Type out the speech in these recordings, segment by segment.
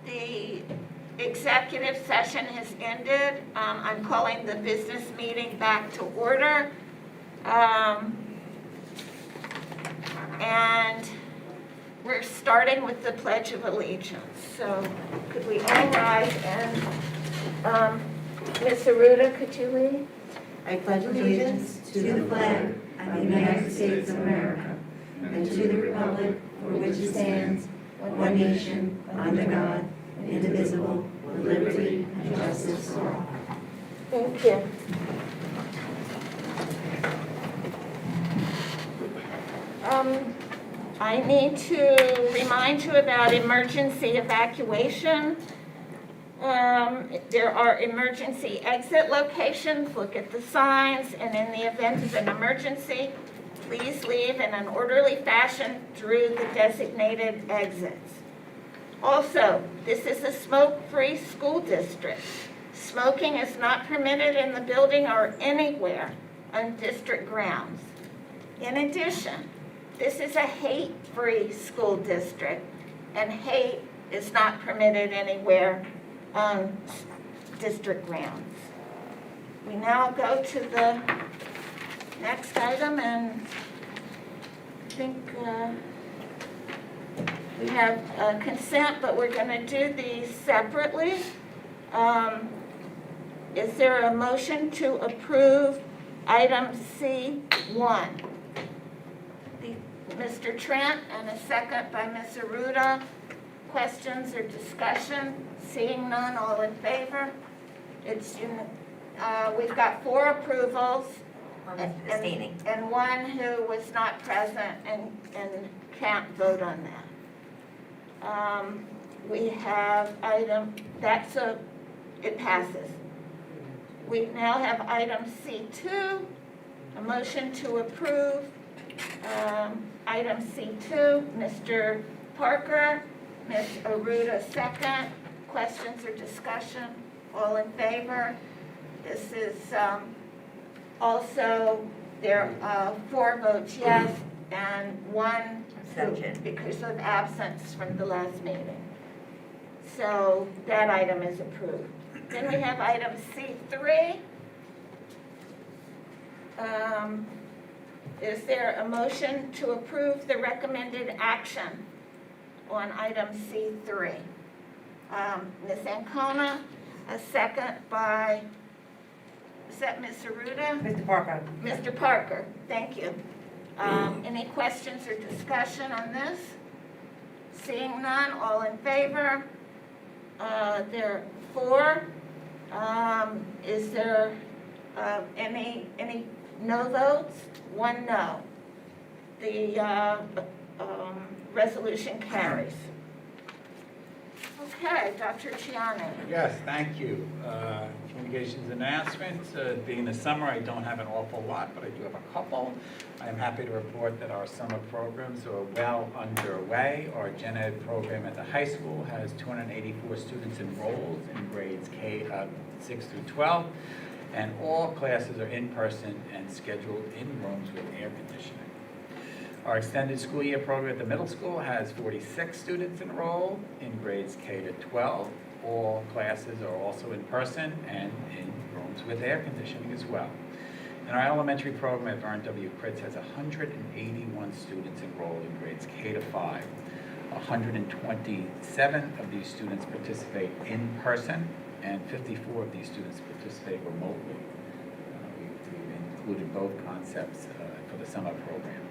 The executive session has ended. I'm calling the business meeting back to order. And we're starting with the Pledge of Allegiance. So could we all rise and, Ms. Aruda, could you lead? I pledge allegiance to the flag of the United States of America and to the republic for which it stands, one nation, under God, indivisible, with liberty and justice for all. Thank you. I need to remind you about emergency evacuation. There are emergency exit locations. Look at the signs, and in the event of an emergency, please leave in an orderly fashion through the designated exits. Also, this is a smoke-free school district. Smoking is not permitted in the building or anywhere on district grounds. In addition, this is a hate-free school district, and hate is not permitted anywhere on district grounds. We now go to the next item, and I think we have consent, but we're going to do these separately. Is there a motion to approve item C1? Mr. Trent, and a second by Ms. Aruda. Questions or discussion? Seeing none, all in favor? We've got 4 approvals. Abstaining. And one who was not present and can't vote on that. We have it passes. We now have item C2, a motion to approve. Item C2, Mr. Parker, Ms. Aruda second. Questions or discussion? All in favor? This is also, there are 4 votes yes and 1 Abstention because of absence from the last meeting. So that item is approved. Then we have item C3. Is there a motion to approve the recommended action on item C3? Ms. Ancona, a second by, is that Ms. Aruda? Mr. Parker. Mr. Parker, thank you. Any questions or discussion on this? Seeing none, all in favor? There are 4. Is there any no votes? 1 no. The resolution carries. Okay, Dr. Ciani. Yes, thank you. Communications announcements. Being the summer, I don't have an awful lot, but I do have a couple. I am happy to report that our summer programs are well underway. Our Gen Ed program at the high school has 284 students enrolled in grades K-6 through 12, and all classes are in person and scheduled in rooms with air conditioning. Our extended school year program at the middle school has 46 students enrolled in grades K to 12. All classes are also in person and in rooms with air conditioning as well. And our elementary program at Vern W. Pritz has 181 students enrolled in grades K to 5. 127 of these students participate in person, and 54 of these students participate remotely. We've included both concepts for the summer program.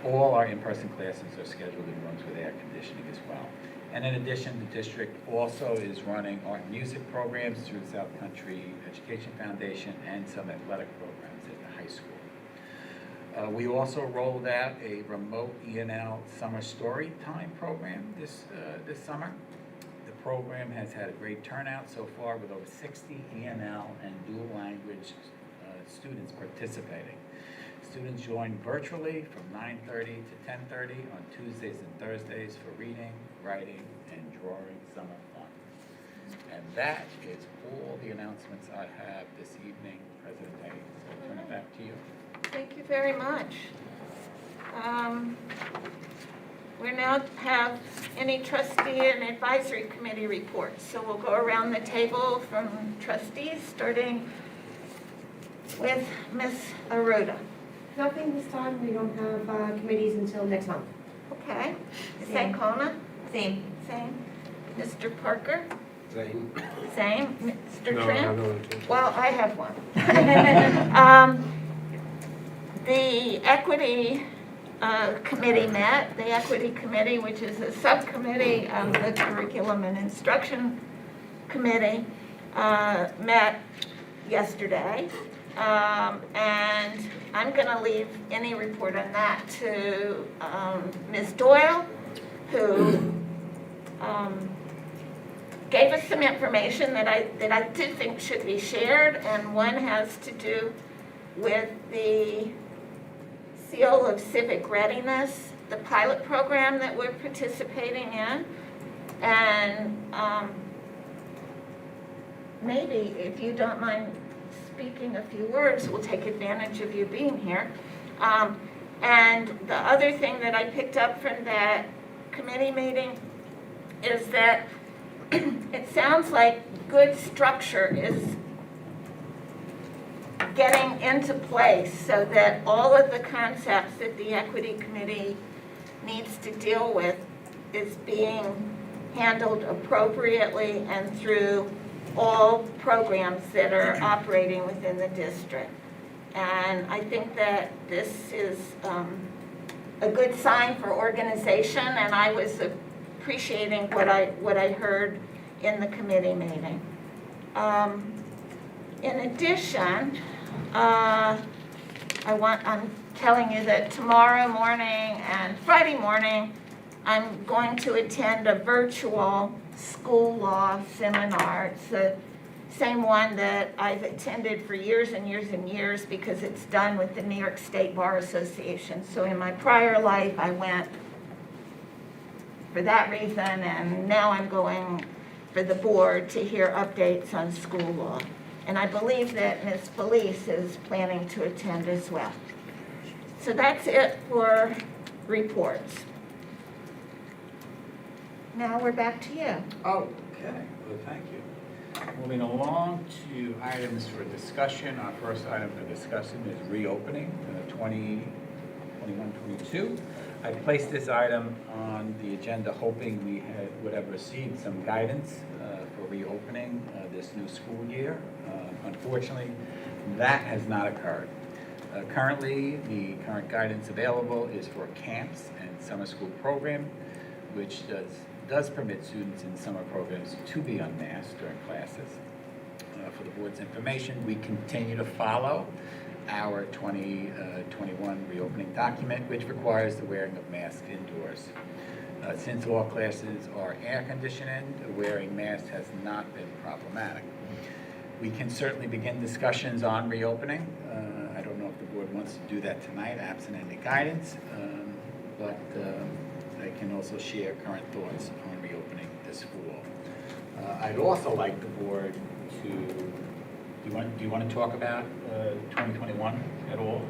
All our in-person classes are scheduled in rooms with air conditioning as well. And in addition, the district also is running art and music programs through the South Country Education Foundation and some athletic programs at the high school. We also rolled out a remote E&L summer story time program this summer. The program has had a great turnout so far with over 60 E&L and dual language students participating. Students join virtually from 9:30 to 10:30 on Tuesdays and Thursdays for reading, writing, and drawing summer fun. And that is all the announcements I have this evening, President Hayes. I'll turn it back to you. Thank you very much. we now have any trustee and advisory committee reports. So we'll go around the table from trustees, starting with Ms. Aruda. Nothing this time. We don't have committees until next month. Okay. Ms. Same. Ancona? Same. Same. Mr. Parker? Same. Same. Mr. No, Trim? I don't. Well, I have one. The equity committee met, the equity committee, which is a subcommittee of the curriculum and instruction committee, met yesterday. And I'm going to leave any report on that to Ms. Doyle, who gave us some information that I did think should be shared, and one has to do with the Seal of Civic Readiness, the pilot program that we're participating in. And maybe, if you don't mind speaking a few words, we'll take advantage of you being here. And the other thing that I picked up from that committee meeting is that it sounds like good structure is getting into place so that all of the concepts that the equity committee needs to deal with is being handled appropriately and through all programs that are operating within the district. And I think that this is a good sign for organization, and I was appreciating what I heard in the committee meeting. In addition, I'm telling you that tomorrow morning and Friday morning, I'm going to attend a virtual school law seminar. It's the same one that I've attended for years and years and years because it's done with the New York State Bar Association. So in my prior life, I went for that reason, and now I'm going for the board to hear updates on school law. And I believe that Ms. Felice is planning to attend as well. So that's it for reports. Now we're back to you. Okay, well, thank you. Moving along to items for discussion. Our first item for discussion is reopening 2021-22. I placed this item on the agenda hoping we would have received some guidance for reopening this new school year. Unfortunately, that has not occurred. Currently, the current guidance available is for camps and summer school program, which does permit students in summer programs to be unmasked during classes. For the board's information, we continue to follow our 2021 reopening document, which requires the wearing of masks indoors. Since all classes are air conditioned, wearing masks has not been problematic. We can certainly begin discussions on reopening. I don't know if the board wants to do that tonight, absent any guidance, but I can also share current thoughts on reopening this fall. I'd also like the board to, do you want to talk about 2021 at all?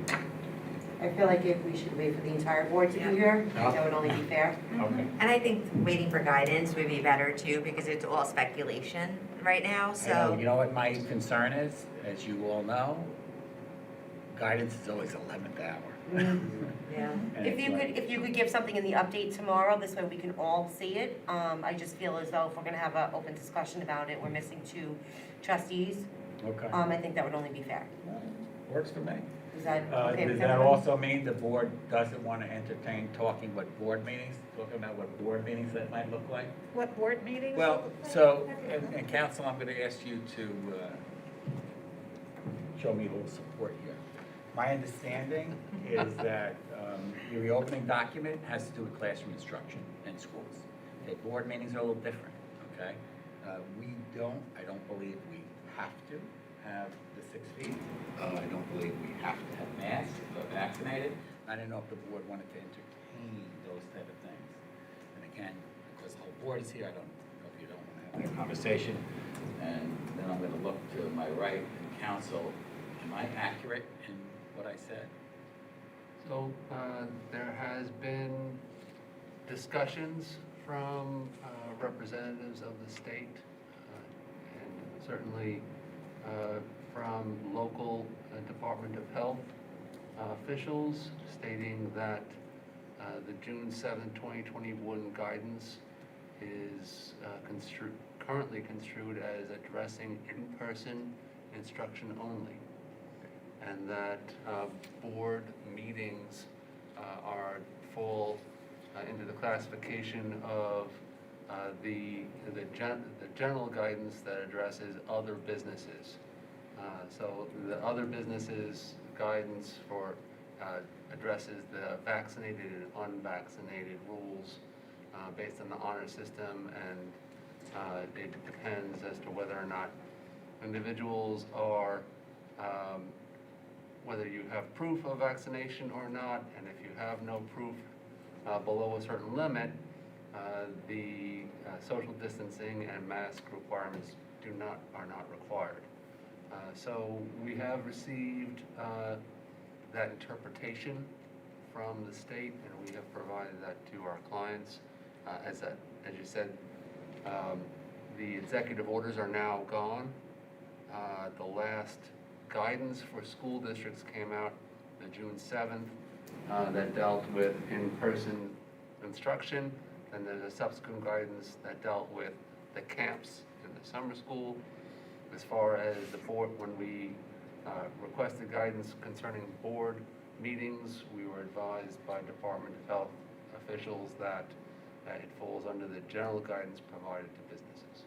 I feel like if we should wait for the entire board to be here, Yeah. that would only be fair. Okay. And I think waiting for guidance would be better too, because it's all speculation right now, I know, so. you know what my concern is, as you all know, guidance is always 11th hour. Yeah. And If it's you like- could give something in the update tomorrow, this way we can all see it. I just feel as though if we're gonna have an open discussion about it, we're missing 2 trustees. Okay. I think that would only be fair. Works for me. Is that okay Does with that everyone? also mean the board doesn't want to entertain talking about board meetings, that might look like? What board meetings? Well, so, and council, I'm going to ask you to show me a little support here. My understanding is that the reopening document has to do with classroom instruction in schools. Okay, board meetings are a little different, okay? I don't believe we have to have the 6 feet. I don't believe we have to have masks or vaccinated. I don't know if the board wanted to entertain those type of things. And again, because the whole board is here, I don't know if you don't want to have that conversation. And then I'm going to look to my right and counsel, am I accurate in what I said? So there has been discussions from representatives of the state, and certainly from local Department of Health officials stating that the June 7, 2021 guidance is currently construed as addressing in-person instruction only, and that board meetings fall into the classification of the general guidance that addresses other businesses. So the other businesses guidance addresses the vaccinated and unvaccinated rules based on the honor system, and it depends as to whether or not individuals are, whether you have proof of vaccination or not, and if you have no proof below a certain limit, the social distancing and mask requirements are not required. So we have received that interpretation from the state, and we have provided that to our clients. As you said, the executive orders are now gone. The last guidance for school districts came out the June 7th that dealt with in-person instruction, and there's a subsequent guidance that dealt with the camps in the summer school. As far as the board, when we requested guidance concerning board meetings, we were advised by Department of Health officials that it falls under the general guidance provided to businesses.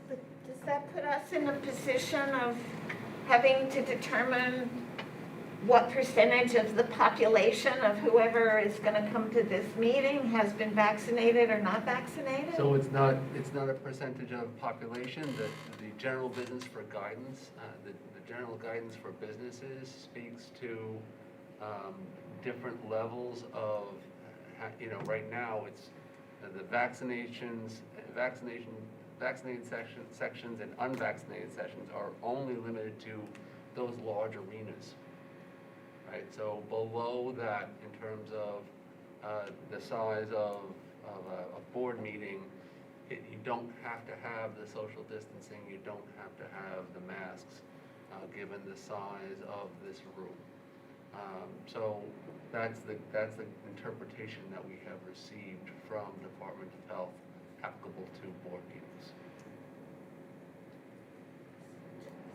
But does that put us in a position of having to determine what percentage of the population of whoever is going to come to this meeting has been vaccinated or not vaccinated? So it's not a percentage of population. The general business for guidance, the general guidance for businesses speaks to different levels of, right now it's the vaccinated sections and unvaccinated sections are only limited to those large arenas. Right, so below that, in terms of the size of a board meeting, you don't have to have the social distancing, you don't have to have the masks, given the size of this room. So that's the interpretation that we have received from Department of Health applicable to board meetings.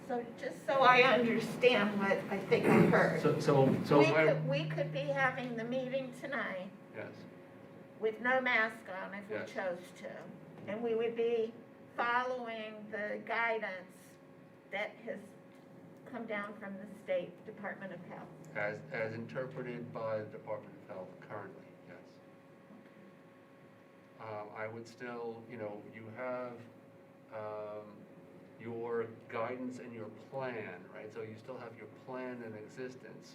So just so I understand what I think I heard. We could be having the meeting tonight Yes. with no mask on if we Yes. chose to. And we would be following the guidance that has come down from the State Department of Health. As interpreted by the Department of Health currently, yes. I would still, you have your guidance and your plan, right? So you still have your plan in existence.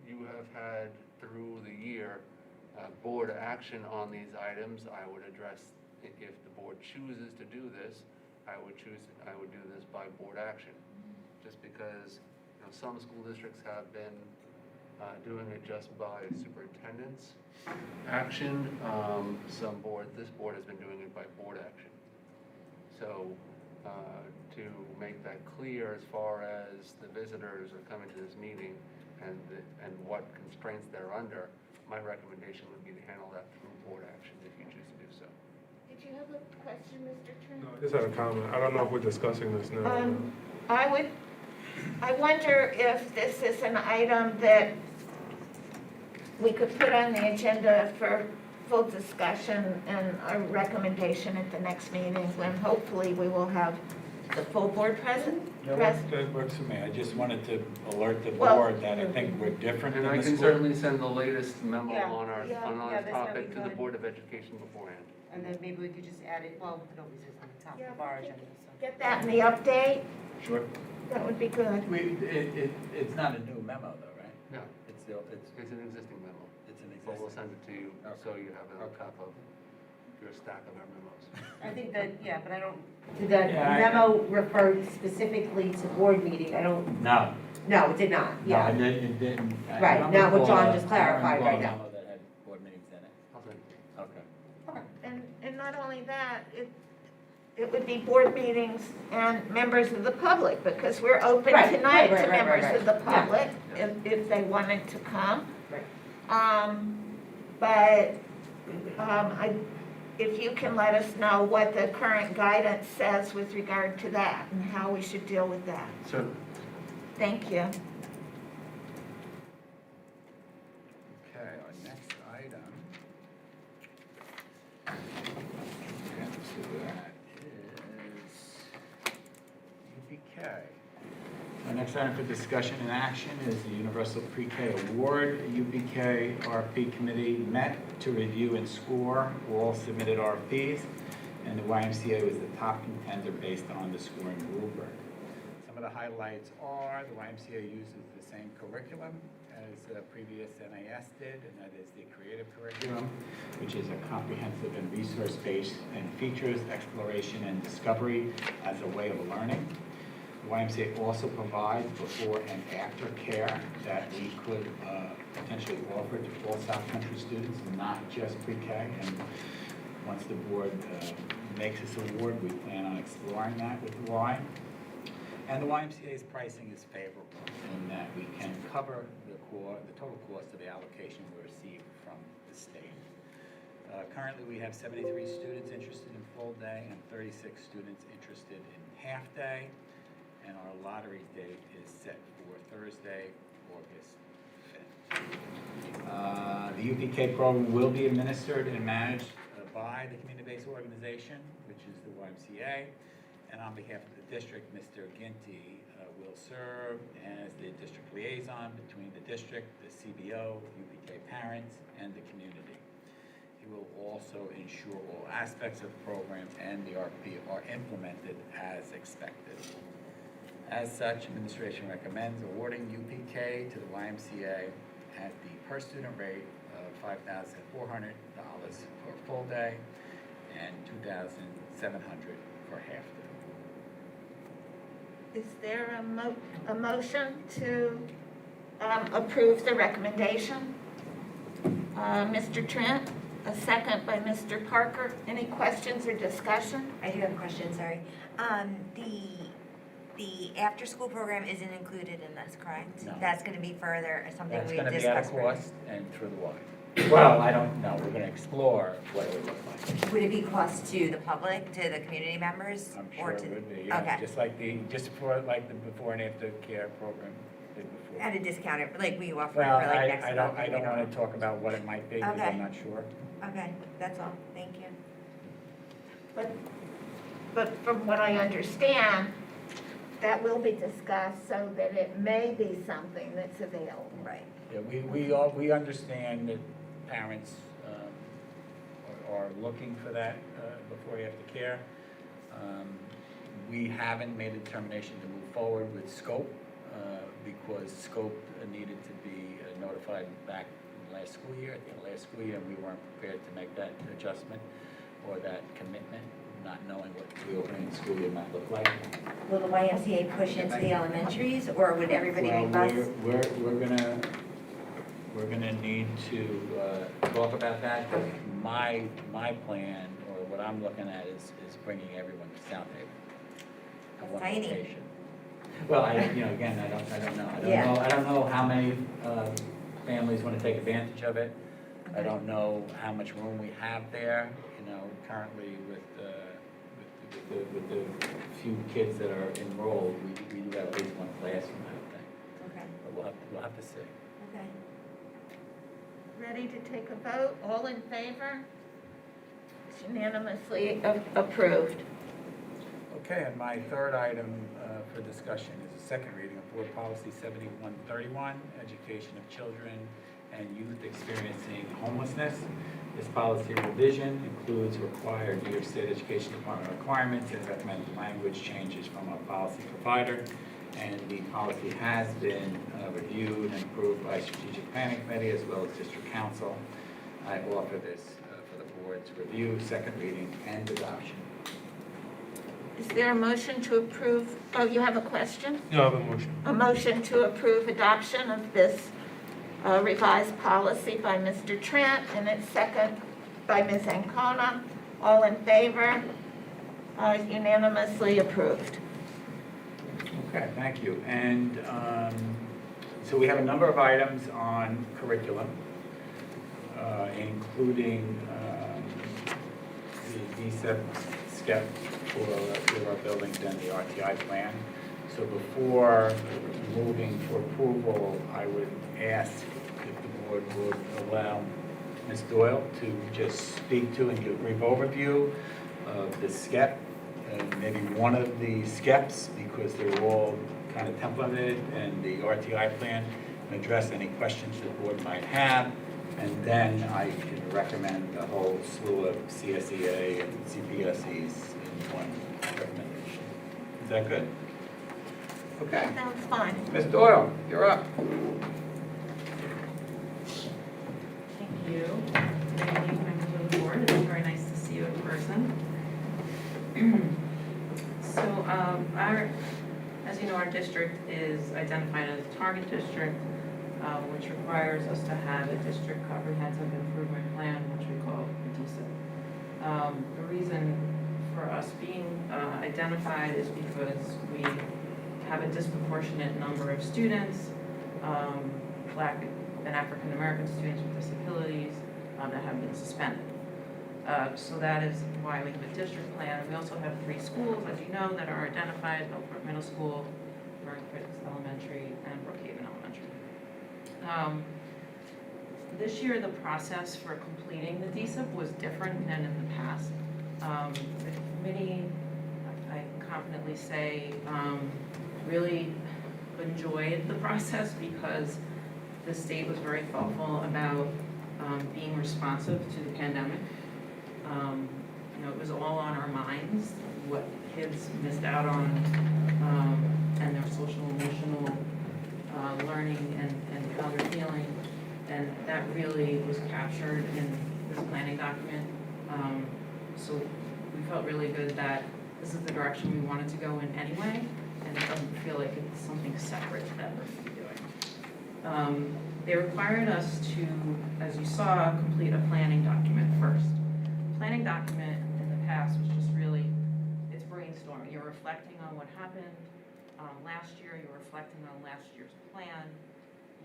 You have had through the year board action on these items. I would address, if the board chooses to do this, I would do this by board action. Just because some school districts have been doing it just by superintendent's action. This board has been doing it by board action. So to make that clear as far as the visitors are coming to this meeting and what constraints they're under, my recommendation would be to handle that through board action if you choose to do so. Did you have a question, Mr. Turner? No, I just had a comment. I don't know if we're discussing this now. I wonder if this is an item that we could put on the agenda for full discussion and a recommendation at the next meeting, when hopefully we will have the full board present. That works for me. I just wanted to alert the Well- board that I think we're different And than I the can school. certainly send the latest memo Yeah, on our yeah. Yeah, this that's topic really to the good. Board of Education beforehand. And then maybe we could just add it, well, we could always just on the top Yeah, of our we agenda, could so. Get that in the update, Sure. that would be good. It's not a new memo though, right? No, It's it's an existing memo. an But we'll existing. send it to you, Okay. so you have it on Okay. top of your stack of our memos. I think that, yeah, but I don't, Did that Yeah, memo refer specifically to board meeting? I don't, No, No, it did not, No, yeah. it didn't. I Right, remember now what John Paula- just clarified right now. I remember that had board meetings in it. Okay. And not only that, it would be board meetings and members of the public, because we're open Right, tonight right, to right, members right, of the right. Yeah. public if they wanted to come. Right. But if you can let us know what the current guidance says with regard to that and how we should deal with that. So, Thank you. Okay, our next item. That is UPK. Our next item for discussion and action is the Universal Pre-K Award. UPK RFP Committee met to review and score all submitted RFPs, and the YMCA was the top contender based on the scoring rubric. Some of the highlights are the YMCA uses the same curriculum as previous NIS did, and that is the creative curriculum, which is a comprehensive and resource-based and features exploration and discovery as a way of learning. The YMCA also provides before and after care that we could potentially offer to all South Country students, not just pre-K. And once the board makes this award, we plan on exploring that with the Y. And the YMCA's pricing is favorable in that we can cover the total cost of the allocation we receive from the state. Currently, we have 73 students interested in full day and 36 students interested in half day. And our lottery date is set for Thursday, August 5th. The UPK program will be administered and managed by the community-based organization, which is the YMCA. And on behalf of the district, Mr. Ginty will serve as the district liaison between the district, the CBO, UPK parents, and the community. He will also ensure all aspects of the program and the RFP are implemented as expected. As such, administration recommends awarding UPK to the YMCA at the per student rate of $5,400 for a full day and $2,700 for half day. Is there a motion to approve the recommendation? Mr. Trent, a second by Mr. Parker. Any questions or discussion? I do have a question, sorry. The after-school program isn't included in this, correct? No. That's gonna be further, something That's we gonna discussed. be at a cost and through the Y. Well, I don't know, we're gonna explore what it would look like. Would it be cost to the public, to the community members? I'm or sure it to- would be, yeah, Okay. just like the before and after care program did before. At a discounted, like we offer Well, for like next I month? don't, I don't wanna talk about what it might be, because Okay. I'm not sure. Okay, that's all, thank you. But from what I understand, that will be discussed so that it may be something that's available. Right. Yeah, we understand that parents are looking for that before and after care. We haven't made a determination to move forward with scope because scope needed to be notified back last school year, at the end of last school year, and we weren't prepared to make that adjustment or that commitment, not knowing what the opening school year might look like. Will the YMCA push into the elementaries, or would everybody be Well, bused? we're gonna need to talk about that, but my plan, or what I'm looking at is bringing everyone to South Haven. at one Tiny. location. Well, again, I don't know. Yeah. I don't know how many families wanna take advantage of it. I don't know how much room we have there, currently with the few kids that are enrolled, we do have at least one classroom, I think. Okay, But we'll have to see. okay. Ready to take a vote? All in favor? It's unanimously approved. Okay, and my third item for discussion is a second reading of Board Policy 7131, Education of Children and Youth Experiencing Homelessness. This policy revision includes required New York State Education Department requirements and recommended language changes from our policy provider. And the policy has been reviewed and approved by Strategic Planning Committee as well as District Council. I offer this for the board's review, second reading, and adoption. Is there a motion to approve? Oh, you have a question? Yeah, I have a motion. A motion to approve adoption of this revised policy by Mr. Trent, and it's second by Ms. Ancona. All in favor? Unanimously approved. Okay, thank you. And so we have a number of items on curriculum, including the DSEP SCEP for our buildings and the RTI plan. So before moving for approval, I would ask if the board would allow Ms. Doyle to just speak to and give a brief overview of the SCEP, maybe one of the SCEPs, because they're all kind of templated, and the RTI plan, and address any questions the board might have. And then I can recommend a whole slew of CSEA and CPSEs in one recommendation. Is that good? Okay. Sounds fine. Ms. Doyle, you're up. Thank you. Good evening, members of the board. It's very nice to see you in person. So, as you know, our district is identified as a target district, which requires us to have a district comprehensive improvement plan, which we call the DSIP. The reason for us being identified is because we have a disproportionate number of students, Black and African American students with disabilities that have been suspended. So that is why we have a district plan. We also have 3 schools, as you know, that are identified: Oakbrook Middle School, Burncrest Elementary, and Brookhaven Elementary. This year, the process for completing the DSIP was different than in the past. The committee, I can confidently say, really enjoyed the process because the state was very thoughtful about being responsive to the pandemic. You know, it was all on our minds, what kids missed out on, and their social emotional learning and how they're feeling. And that really was captured in this planning document. So we felt really good that this is the direction we wanted to go in anyway, and it doesn't feel like it's something separate that we're doing. They required us to, as you saw, complete a planning document first. Planning document in the past was just really, it's brainstorming. You're reflecting on what happened last year, you're reflecting on last year's plan,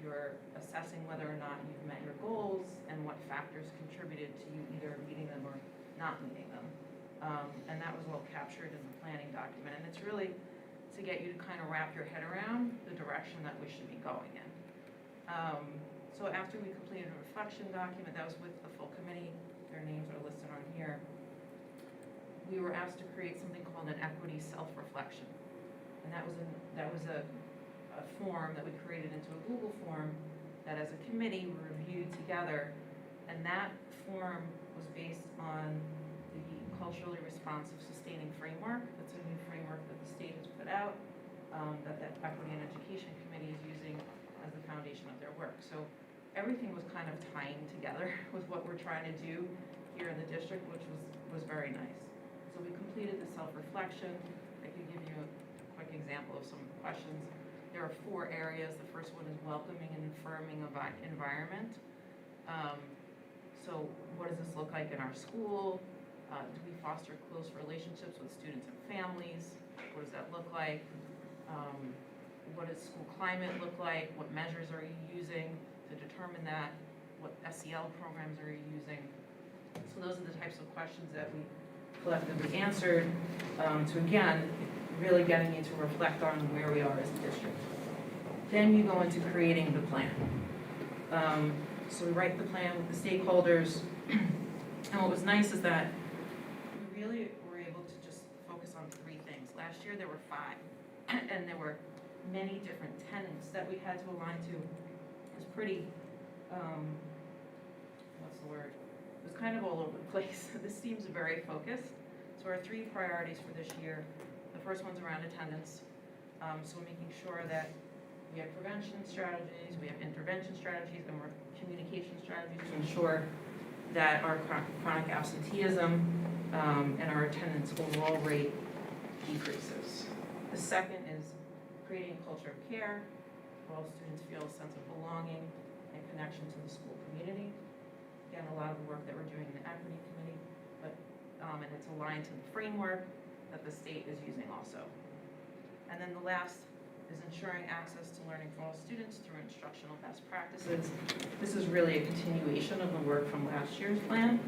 you're assessing whether or not you've met your goals and what factors contributed to you either meeting them or not meeting them. And that was all captured in the planning document. And it's really to get you to kind of wrap your head around the direction that we should be going in. So after we completed a reflection document, that was with the full committee, their names are listed on here, we were asked to create something called an equity self-reflection. And that was a form that we created into a Google form that as a committee we reviewed together, and that form was based on the culturally responsive sustaining framework. That's a new framework that the state has put out, that the Equity and Education Committee is using as the foundation of their work. So everything was kind of tying together with what we're trying to do here in the district, which was very nice. So we completed the self-reflection. I could give you a quick example of some of the questions. There are 4 areas. The first one is welcoming and affirming environment. So what does this look like in our school? Do we foster close relationships with students and families? What does that look like? What does school climate look like? What measures are you using to determine that? What SEL programs are you using? So those are the types of questions that we collectively answered to, again, really getting you to reflect on where we are as a district. Then you go into creating the plan. So we write the plan with the stakeholders. And what was nice is that we really were able to just focus on 3 things. Last year there were 5, and there were many different tenets that we had to align to. It was pretty, what's the word? It was kind of all over the place. This seems very focused. So our 3 priorities for this year, the first one's around attendance. So making sure that we have prevention strategies, we have intervention strategies, and communication strategies to ensure that our chronic absenteeism and our attendance overall rate decreases. The second is creating a culture of care where all students feel a sense of belonging and connection to the school community. Again, a lot of the work that we're doing in the equity committee, but, and it's aligned to the framework that the state is using also. And then the last is ensuring access to learning for all students through instructional best practices. This is really a continuation of the work from last year's plan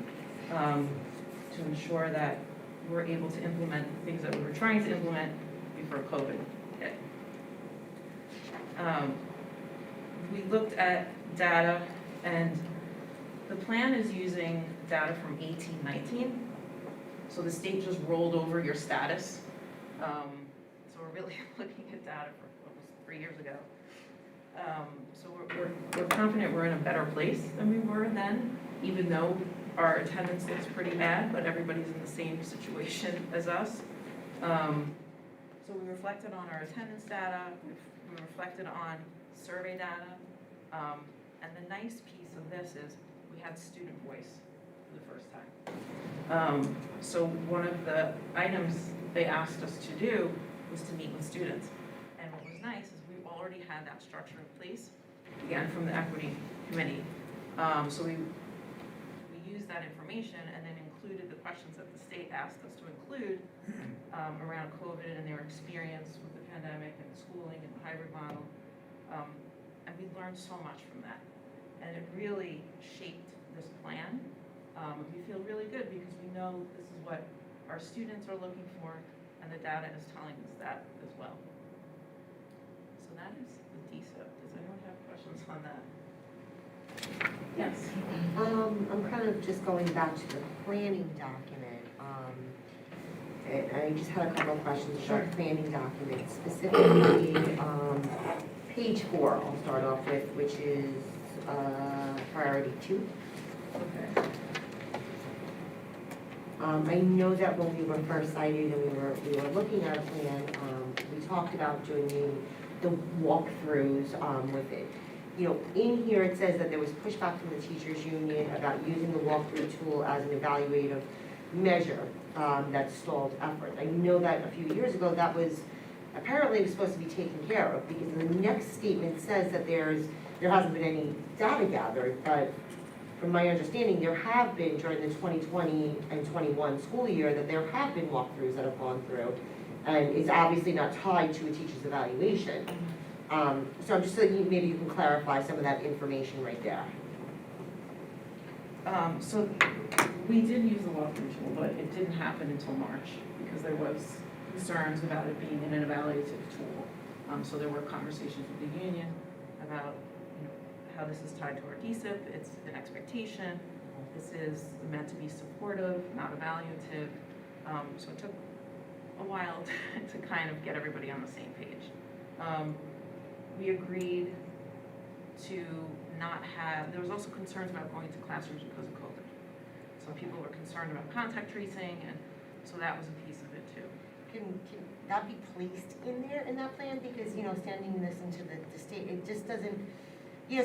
to ensure that we're able to implement things that we were trying to implement before COVID hit. We looked at data, and the plan is using data from 18-19. So the state just rolled over your status. So we're really looking at data for almost 3 years ago. So we're confident we're in a better place than we were then, even though our attendance looks pretty bad, but everybody's in the same situation as us. So we reflected on our attendance data, we reflected on survey data, and the nice piece of this is we had student voice for the first time. So one of the items they asked us to do was to meet with students. And what was nice is we already had that structure in place, again, from the equity committee. So we used that information and then included the questions that the state asked us to include around COVID and their experience with the pandemic and schooling and the hybrid model. And we learned so much from that. And it really shaped this plan. We feel really good because we know this is what our students are looking for, and the data is telling us that as well. So that is the DSIP. Does anyone have questions on that? Yes. I'm kind of just going back to the planning document. And I just had a couple of questions about the planning document, specifically page 4 I'll start off with, which is priority 2. Okay. I know that when we were first cited and we were looking at a plan, we talked about doing the walkthroughs with it. You know, in here it says that there was pushback from the teachers union about using the walkthrough tool as an evaluative measure that stalled effort. I know that a few years ago that was apparently was supposed to be taken care of, because the next statement says that there hasn't been any data gathered, but from my understanding, there have been during the 2020 and 21 school year that there have been walkthroughs that have gone through, and it's obviously not tied to a teacher's evaluation. So I'm just thinking maybe you can clarify some of that information right there. So we did use the walkthrough tool, but it didn't happen until March because there was concerns about it being an evaluative tool. So there were conversations with the union about how this is tied to our DSIP. It's an expectation. This is meant to be supportive, not evaluative. So it took a while to kind of get everybody on the same page. We agreed to not have, there was also concerns about going to classrooms because of COVID. Some people were concerned about contact tracing, and so that was a piece of it too. Can that be placed in there in that plan? Because, standing this into the state, it just doesn't,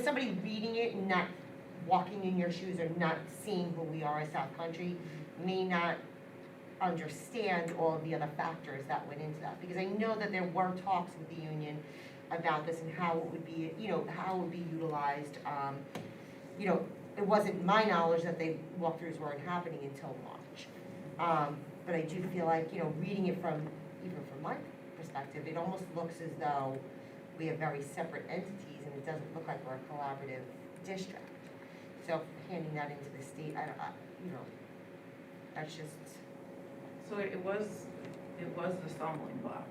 somebody reading it and not walking in your shoes or not seeing who we are as South Country may not understand all of the other factors that went into that. Because I know that there were talks with the union about this and how it would be, how it would be utilized. It wasn't my knowledge that the walkthroughs weren't happening until March. But I do feel like, reading it even from my perspective, it almost looks as though we have very separate entities and it doesn't look like we're a collaborative district. So handing that into the state, that's just. So it was the stumbling block,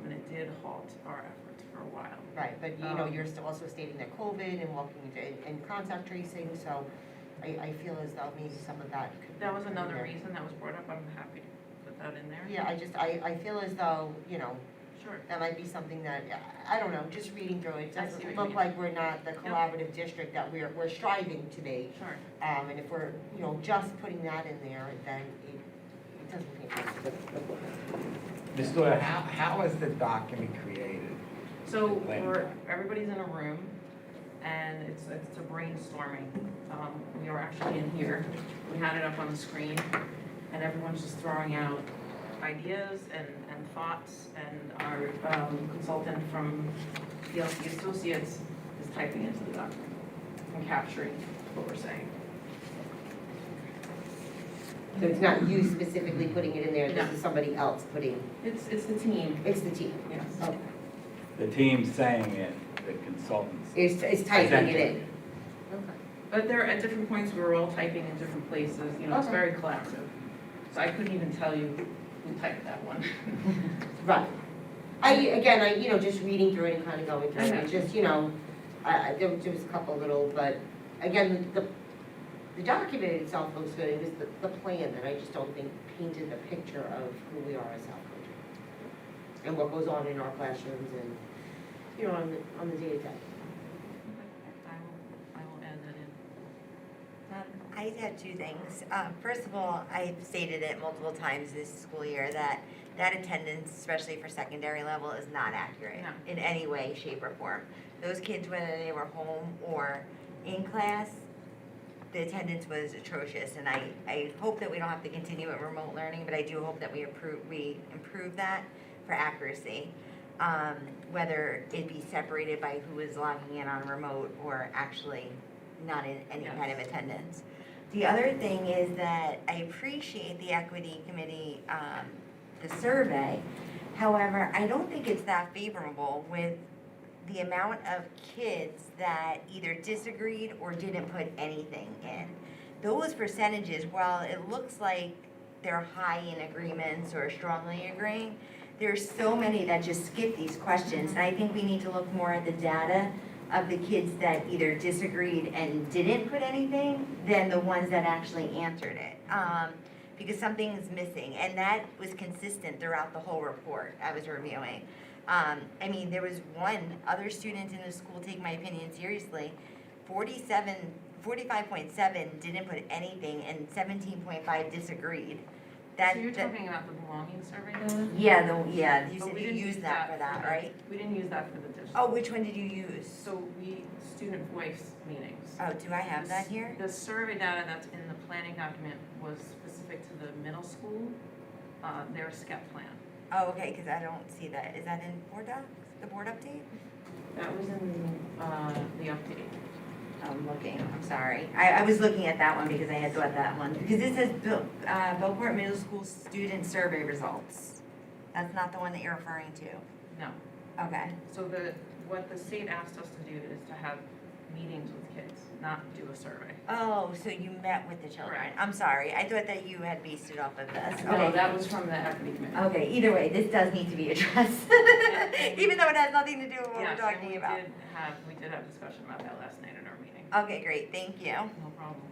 and it did halt our efforts for a while. Right, but you're still also stating that COVID and walking into and contact tracing, so I feel as though maybe some of that could. That was another reason that was brought up. I'm happy to put that in there. Yeah, I feel as though, Sure. that might be something that, I don't know, just reading through it, I see what doesn't you look mean. like we're not the collaborative district that we're striving to be. Sure. And if we're, just putting that in there, then it doesn't make sense. Ms. Doyle, how is the document created? So everybody's in a room, and it's a brainstorming. We are actually in here. We had it up on the screen, and everyone's just throwing out ideas and thoughts, and our consultant from PLC Associates is typing into the document and capturing what we're saying. So it's not you specifically putting it in there, this No. is somebody else putting, It's the team, it's the team. yes. Okay. The team saying it, the consultants. It's typing it in. But they're at different points, we were all typing in different places, you know, it's Okay. very collaborative. So I couldn't even tell you who typed that one. Right. You know, just reading through it and kind of going through it, it's just, you know, there was a couple little, but again, the document itself looks good, it was the plan that I just don't think painted the picture of who we are as South Country. And what goes on in our classrooms and, you know, on the day-to-day. I will add that in. I had two things. First of all, I've stated it multiple times this school year that attendance, especially for secondary level, is not accurate No. in any way, shape, or form. Those kids, whether they were home or in class, the attendance was atrocious, and I hope that we don't have to continue with remote learning, but I do hope that we improve that for accuracy. Whether it be separated by who is logging in on remote or actually not in any kind of attendance. The other thing is that I appreciate the equity committee, the survey. However, I don't think it's that favorable with the amount of kids that either disagreed or didn't put anything in. Those percentages, while it looks like they're high in agreements or strongly agreeing, there's so many that just skip these questions. And I think we need to look more at the data of the kids that either disagreed and didn't put anything than the ones that actually answered it. Because something is missing, and that was consistent throughout the whole report I was reviewing. I mean, there was one other student in the school, take my opinion seriously, 45.7 didn't put anything and 17.5 disagreed. So you're talking about the belonging survey data? Yeah, you But said we you didn't used that for that, right? We didn't use that for the district. Oh, which one did you use? So student voice meetings. Oh, do I have that here? The survey data that's in the planning document was specific to the middle school, their SCEP plan. Oh, okay, because I don't see that. Is that in board docs, the board update? That was in the update. I'm looking, I'm sorry. I was looking at that one because I had thought that one, because this says Bellport Middle School student survey results. That's not the one that you're referring to? No. Okay. So what the state asked us to do is to have meetings with kids, not do a survey. Oh, so you met with the children. Correct. I'm sorry, I thought that you had based it off of this. No, Okay. that was from the equity committee. Okay, either way, this does need to be addressed, even though it has nothing to do with what we're Yes, and talking about. we did have discussion about that last night in our meeting. Okay, great, thank you. No problem.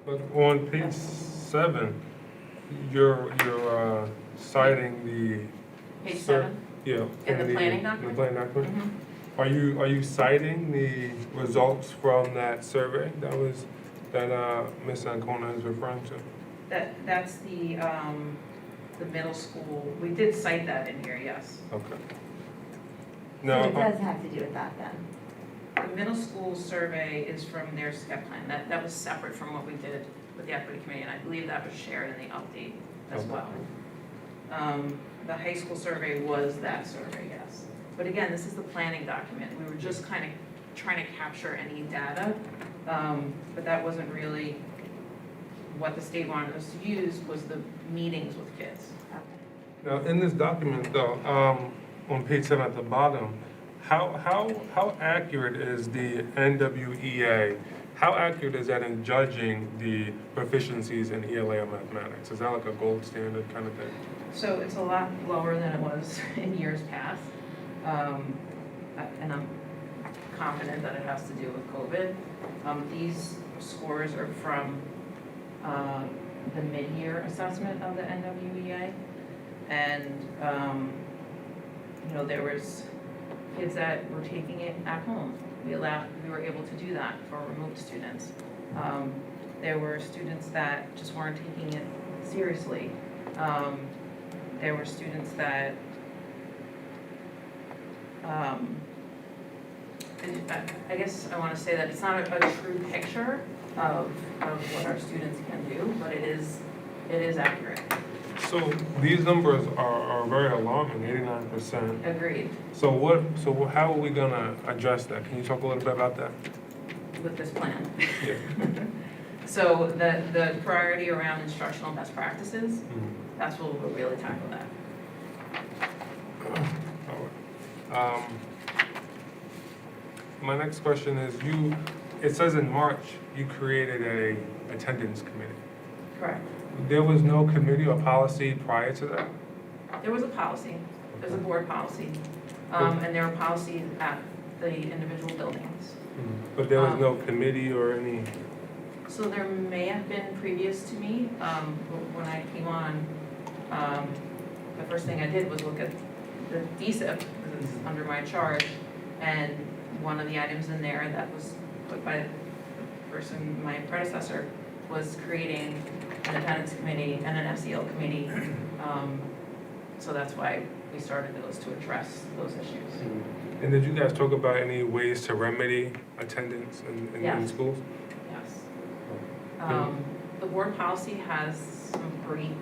But on page 7, you're citing the. Page sur- 7? Yeah. In the planning In document? the planning document? Mhm. Are you citing the results from that survey that Ms. Ancona is referring to? That's the middle school, we did cite that in here, yes. Okay. So Now, it does have to do with that then? The middle school survey is from their SCEP plan, that was separate from what we did with the equity committee, and I believe that was shared in the update as Okay. well. The high school survey was that survey, yes. But again, this is the planning document, we were just kind of trying to capture any data, but that wasn't really what the state wanted us to use, was the meetings with kids. now in this document though, on page 7 at the bottom, how accurate is the NWEA? How accurate is that in judging the proficiencies in ELA or mathematics? Is that like a gold standard kind of thing? So it's a lot lower than it was in years past. And I'm confident that it has to do with COVID. These scores are from the mid-year assessment of the NWEA. And, there was kids that were taking it at home. We were able to do that for remote students. There were students that just weren't taking it seriously. There were students that I guess I want to say that it's not a true picture of what our students can do, but it is accurate. So these numbers are very alarming, 89%. Agreed So how are we gonna address that? Can you talk a little bit about that? with this plan. Yeah. So the priority around instructional best practices, Mhm. that's what we'll really tackle that. All right. My next question is, it says in March, you created a attendance committee. Correct. There was no committee or policy prior to that? There was a policy, there's a board policy, and there are policies at the individual buildings. But there was no committee or any, So there may have been previous to me, but when I came on, the first thing I did was look at the DSIP, because it's under my charge, and one of the items in there that was put by the person, my predecessor, was creating an attendance committee and an SEL committee. So that's why we started those, to address those issues. and did you guys talk about any ways to remedy attendance in Yes. schools? Yes. The board policy has some great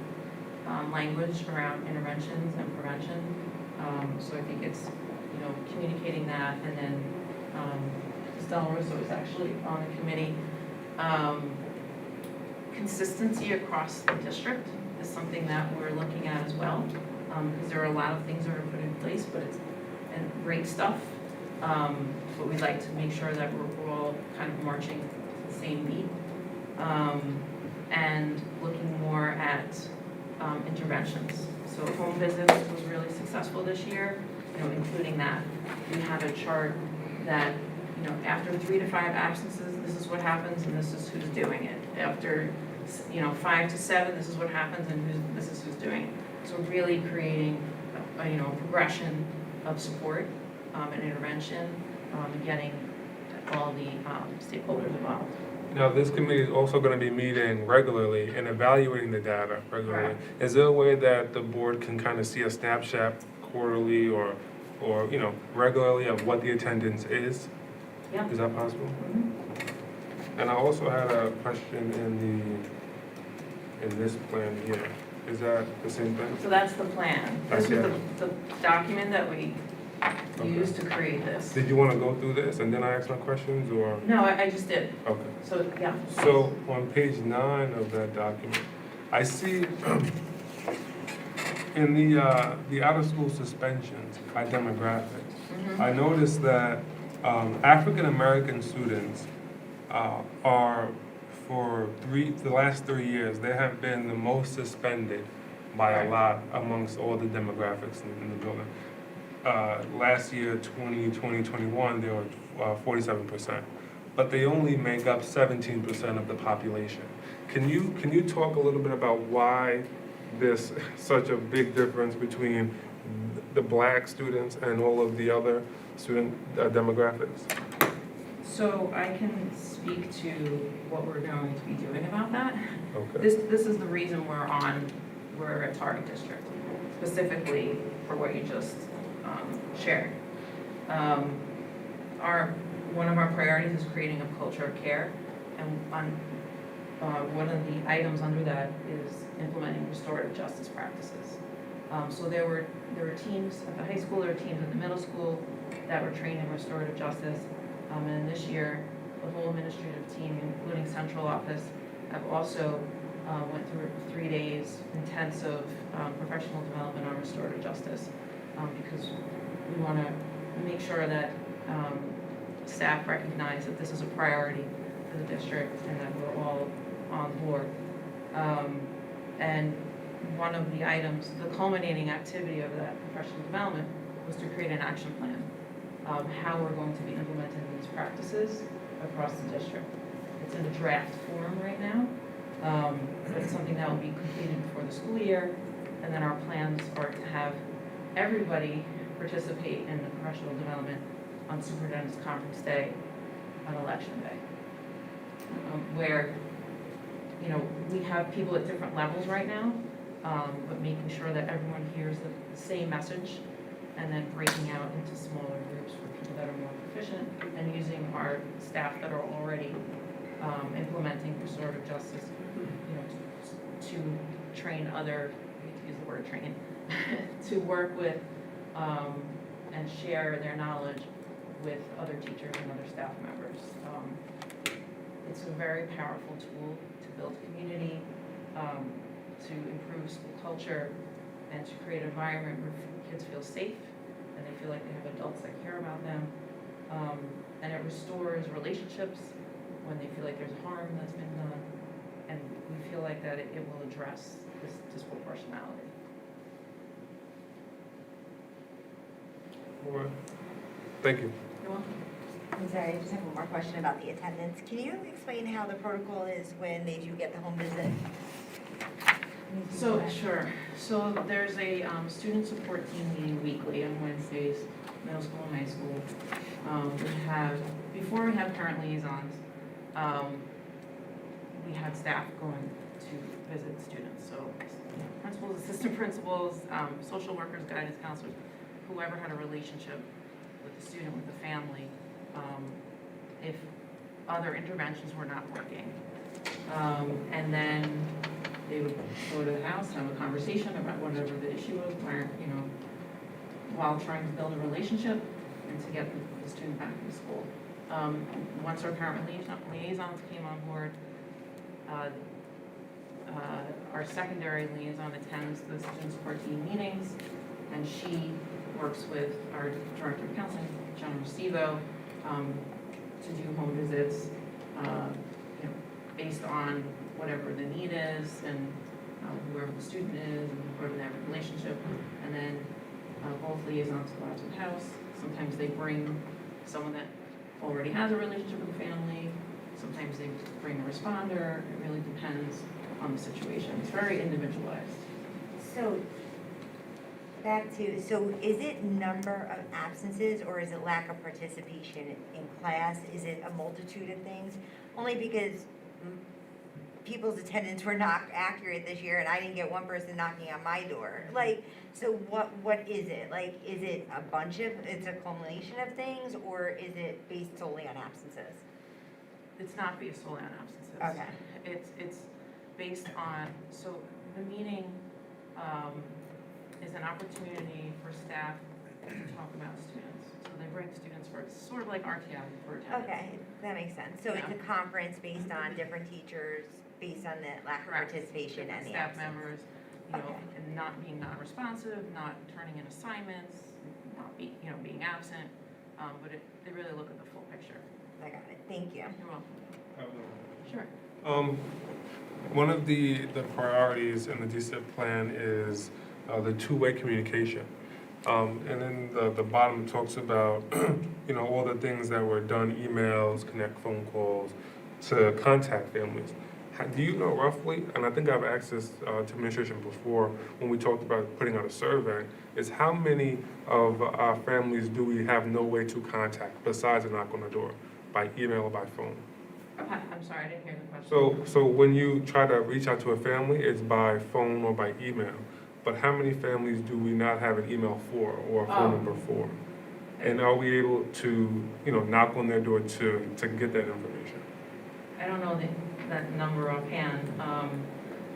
language around interventions and prevention. So I think it's, communicating that, and then Stella Russo was actually on the committee. Consistency across the district is something that we're looking at as well, because there are a lot of things that are put in place, but it's, and great stuff. But we'd like to make sure that we're all kind of marching to the same beat. And looking more at interventions. So home visits was really successful this year, including that. We have a chart that, after 3 to 5 absences, this is what happens and this is who's doing it. After, 5 to 7, this is what happens and this is who's doing it. So really creating, a progression of support and intervention, and getting all the stakeholders involved. Now, this committee is also going to be meeting regularly and evaluating the data regularly. Correct. Is there a way that the board can kind of see a snapshot quarterly or regularly of what the attendance is? Yeah. Is that possible? Mhm. And I also had a question in this plan here. Is that the same thing? So that's the plan. This That's is the document that we Okay. used to create this. Did you want to go through this and then I ask my questions, or? No, I just did. Okay. So, yeah. So on page 9 of that document, I see in the out-of-school suspensions by demographics, Mhm. I noticed that African-American students are, for the last 3 years, they have been the most suspended by a Right. lot amongst all the demographics in the building. Last year, 2021, they were 47%, but they only make up 17% of the population. Can you talk a little bit about why there's such a big difference between the black students and all of the other student demographics? So I can speak to what we're going to be doing about that. Okay. This is the reason we're a target district, specifically for what you just shared. One of our priorities is creating a culture of care, and one of the items under that is implementing restorative justice practices. So there were teams at the high school, there were teams at the middle school that were trained in restorative justice. And this year, the whole administrative team, including central office, have also went through 3 days intensive professional development on restorative justice, because we want to make sure that staff recognize that this is a priority for the district and that we're all on board. And one of the items, the culminating activity of that professional development was to create an action plan of how we're going to be implementing these practices across the district. It's in a draft form right now. But it's something that will be completed before the school year, and then our plans are to have everybody participate in the professional development on Superintendent's Conference Day, on Election Day, where, we have people at different levels right now, but making sure that everyone hears the same message, and then breaking out into smaller groups for people that are more proficient, and using our staff that are already implementing restorative justice, to train other use the word train, to work with and share their knowledge with other teachers and other staff members. It's a very powerful tool to build community, to improve school culture, and to create an environment where kids feel safe and they feel like they have adults that care about them. And it restores relationships when they feel like there's harm that's been done. And we feel like that it will address this disproportionality. All right. Thank you. You're welcome. I'm sorry, I just have one more question about the attendance. Can you explain how the protocol is when they do get the home visit? So, sure. So there's a student support team meeting weekly on Wednesdays, middle school and high school. Before we have parent liaisons, we had staff going to visit students. So principals, assistant principals, social workers, guidance counselors, whoever had a relationship with the student, with the family, if other interventions were not working. And then they would go to the house, have a conversation about whatever the issue was, while trying to build a relationship and to get the student back to school. Once our parent liaisons came on board, our secondary liaison attends the student support team meetings, and she works with our director of counseling, General Restivo, to do home visits, based on whatever the need is and whoever the student is and whoever they have a relationship. And then both liaisons go out to the house. Sometimes they bring someone that already has a relationship with the family. Sometimes they bring a responder. It really depends on the situation. It's very individualized. So, so is it number of absences or is it lack of participation in class? Is it a multitude of things? Only because people's attendance were not accurate this year and I didn't get one person knocking on my door. So what is it? Is it a bunch of, it's a culmination of things, or is it based solely on absences? It's not based solely on absences. Okay. It's based on, so the meeting is an opportunity for staff to talk about students. So they bring students for, it's sort of like RTI for attendance. Okay, that makes sense. So it's a conference based on different teachers, based on the lack of Correct. participation and Different the staff absence. members, Okay. and not being non-responsive, not turning in assignments, not being absent, but they really look at the full picture. I got it. Thank you. You're welcome. Sure. One of the priorities in the DSIP plan is the two-way communication. And then the bottom talks about, all the things that were done, emails, connect phone calls, to contact families. Do you know roughly, and I think I've asked this to administration before when we talked about putting out a survey, is how many of our families do we have no way to contact besides a knock on the door, by email or by phone? I'm sorry, I didn't hear the question. So when you try to reach out to a family, it's by phone or by email. But how many families do we not have an email for or a phone number for? And are we able to, knock on their door to get that information? I don't know that number offhand,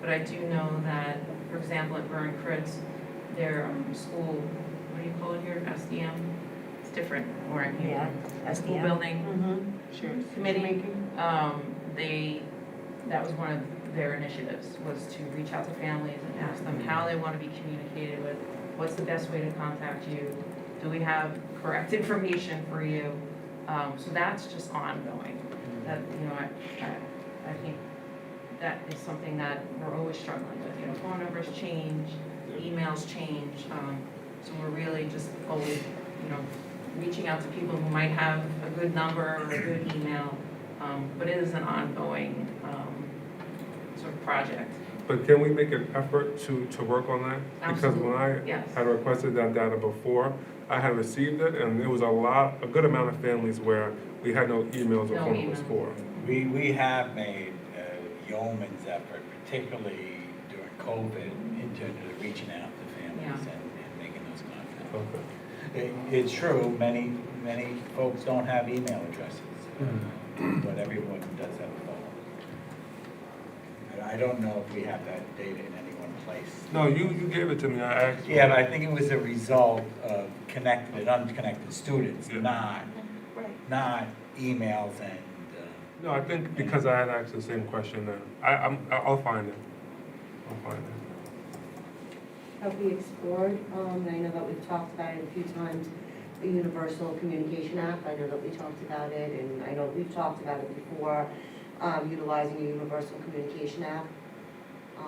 but I do know that, for example, at Burn Critz, their school, what do you call it here, SDM? It's different where I'm here. Yeah, School SDM. building committee, that was one of their initiatives, was to reach out to families and ask them how they want to be communicated with, what's the best way to contact you, do we have correct information for you? So that's just ongoing. That, I think that is something that we're always struggling with. Phone numbers change, emails change, so we're really just always, reaching out to people who might have a good number or a good email, but it is an ongoing sort of project. But can we make an effort to work on that? Because when I Yes. had requested that data before, I had received it, and there was a good amount of families where we had no emails or No phone numbers emails. for. We have made yeoman's effort, particularly during COVID, in terms of reaching out to families and making those contacts. Okay. It's true, many folks don't have email addresses, but everyone does have a phone. And I don't know if we have that data in any one place. No, you gave it to me, I asked. Yeah, but I think it was a result of connected and unconnected students, Yeah. Right. not emails and, No, I think because I had asked the same question then. I'll find it. I'll find it. Have we explored, and I know that we've talked about it a few times, a universal communication app? I know that we talked about it, and I know we've talked about it before, utilizing a universal communication app. I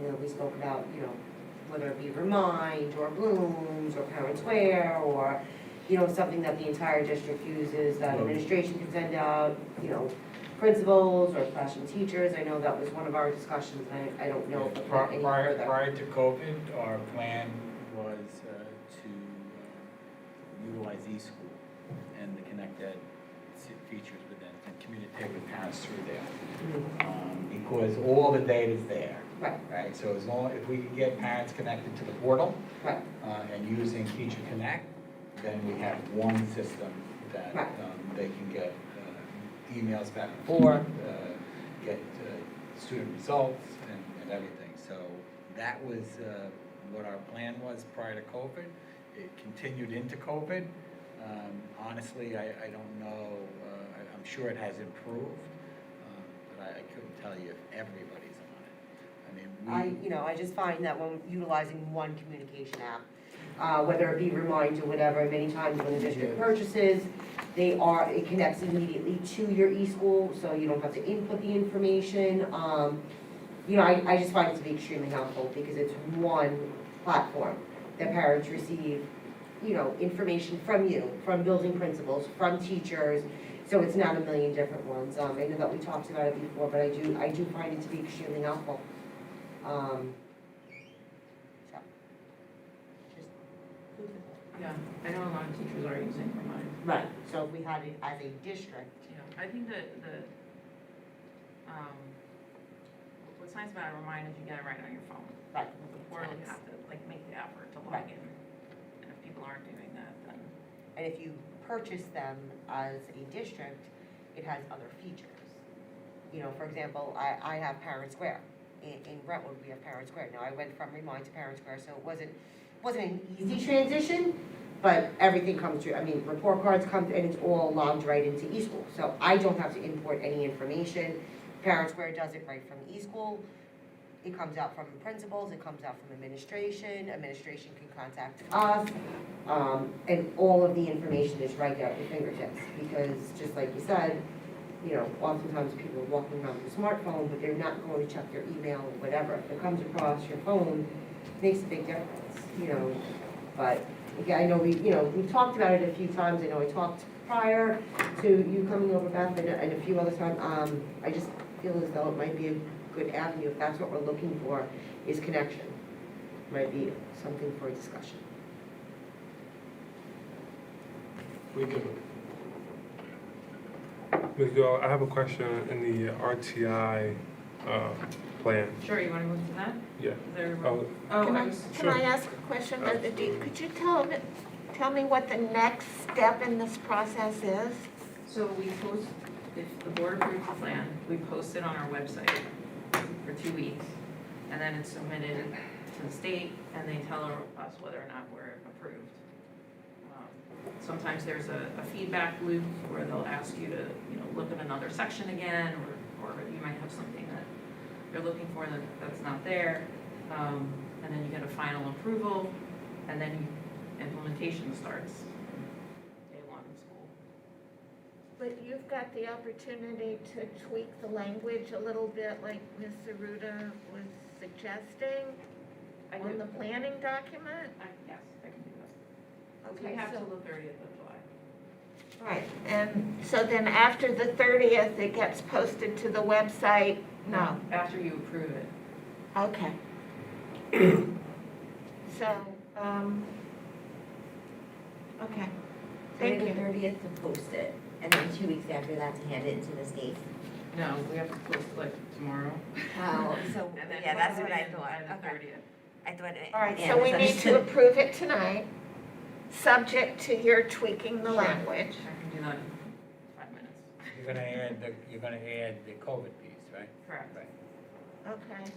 know we spoke about, you know, whether it be Remind, or Blooms, or ParentSquare, or, you know, something that the entire district uses, that administration can send out, you know, principals or classroom teachers. I know that was one of our discussions, and I don't know if it went any further. prior to COVID, our plan was to utilize eSchool and the Connect Ed features within and communicate with parents through there. Because all the data's there. Right. Right, so as long, if we can get parents connected to the portal, Right. And using Teacher Connect, then we have one system that, Right. they can get, emails back and forth, get, student results and everything. So that was, what our plan was prior to COVID. It continued into COVID. Honestly, I don't know, I'm sure it has improved, but I couldn't tell you if everybody's on it. I mean, I just find that when utilizing one communication app, whether it be Remind or whatever, many times when the district purchases, it connects immediately to your eSchool, so you don't have to input the information. I just find it to be extremely helpful because it's one platform that parents receive, information from you, from building principals, from teachers, so it's not a million different ones. I know that we talked about it before, but I do find it to be extremely helpful. So, just food for thought. Yeah, I know a lot of teachers are using Remind. Right, so if we had it as a district. Yeah, I think what's nice about Remind is you get it right on your phone. Right. With the portal, you have to make the effort to log Right. in. And if people aren't doing that, then. And if you purchase them as a district, it has other features. For example, I have ParentSquare. In Brentwood, we have ParentSquare. Now, I went from Remind to ParentSquare, so it wasn't an easy transition, but everything comes through. Report cards come, and it's all logged right into eSchool. So I don't have to import any information. ParentSquare does it right from eSchool. It comes out from principals, it comes out from administration can contact us, and all of the information is right there at your fingertips, because just like you said, oftentimes people are walking around with a smartphone, but they're not going to check their email or whatever. If it comes across your phone, it makes a big difference, but again, I know we've talked about it a few times. I know I talked prior to you coming over, Beth, and a few other times. I just feel as though it might be a good avenue, if that's what we're looking for, is connection. Might be something for a discussion. We do. Ms. Doyle, I have a question in the RTI plan. Sure, you want to move to that? Yeah. Is there? Oh, Can I I, was, can I ask a question? Could you tell me what the next step in this process is? so we post, if the board approves the plan, we post it on our website for 2 weeks, and then it's submitted to the state, and they tell us whether or not we're approved. Sometimes there's a feedback loop where they'll ask you to, look at another section again, or you might have something that you're looking for that's not there, and then you get a final approval, and then implementation starts day one in school. But you've got the opportunity to tweak the language a little bit, like Ms. Zaruda was suggesting I on do. the planning document? Yes, I can do that. Okay, We have so- till the 30th of July. Right, and so then after the 30th, it gets posted to the website? No. After you approve it. Okay. So, okay, thank the you. 30th to post it, and then 2 weeks after that to hand it to the state. No, we have to post like tomorrow. Oh, so, And then yeah, that's post what it I in thought. by the Okay. 30th. I thought it. All right, yeah, so we need to misunderstood. approve it tonight, subject to your tweaking the language. I can do that in 5 minutes. you're gonna add the COVID piece, right? Correct. Right. Okay.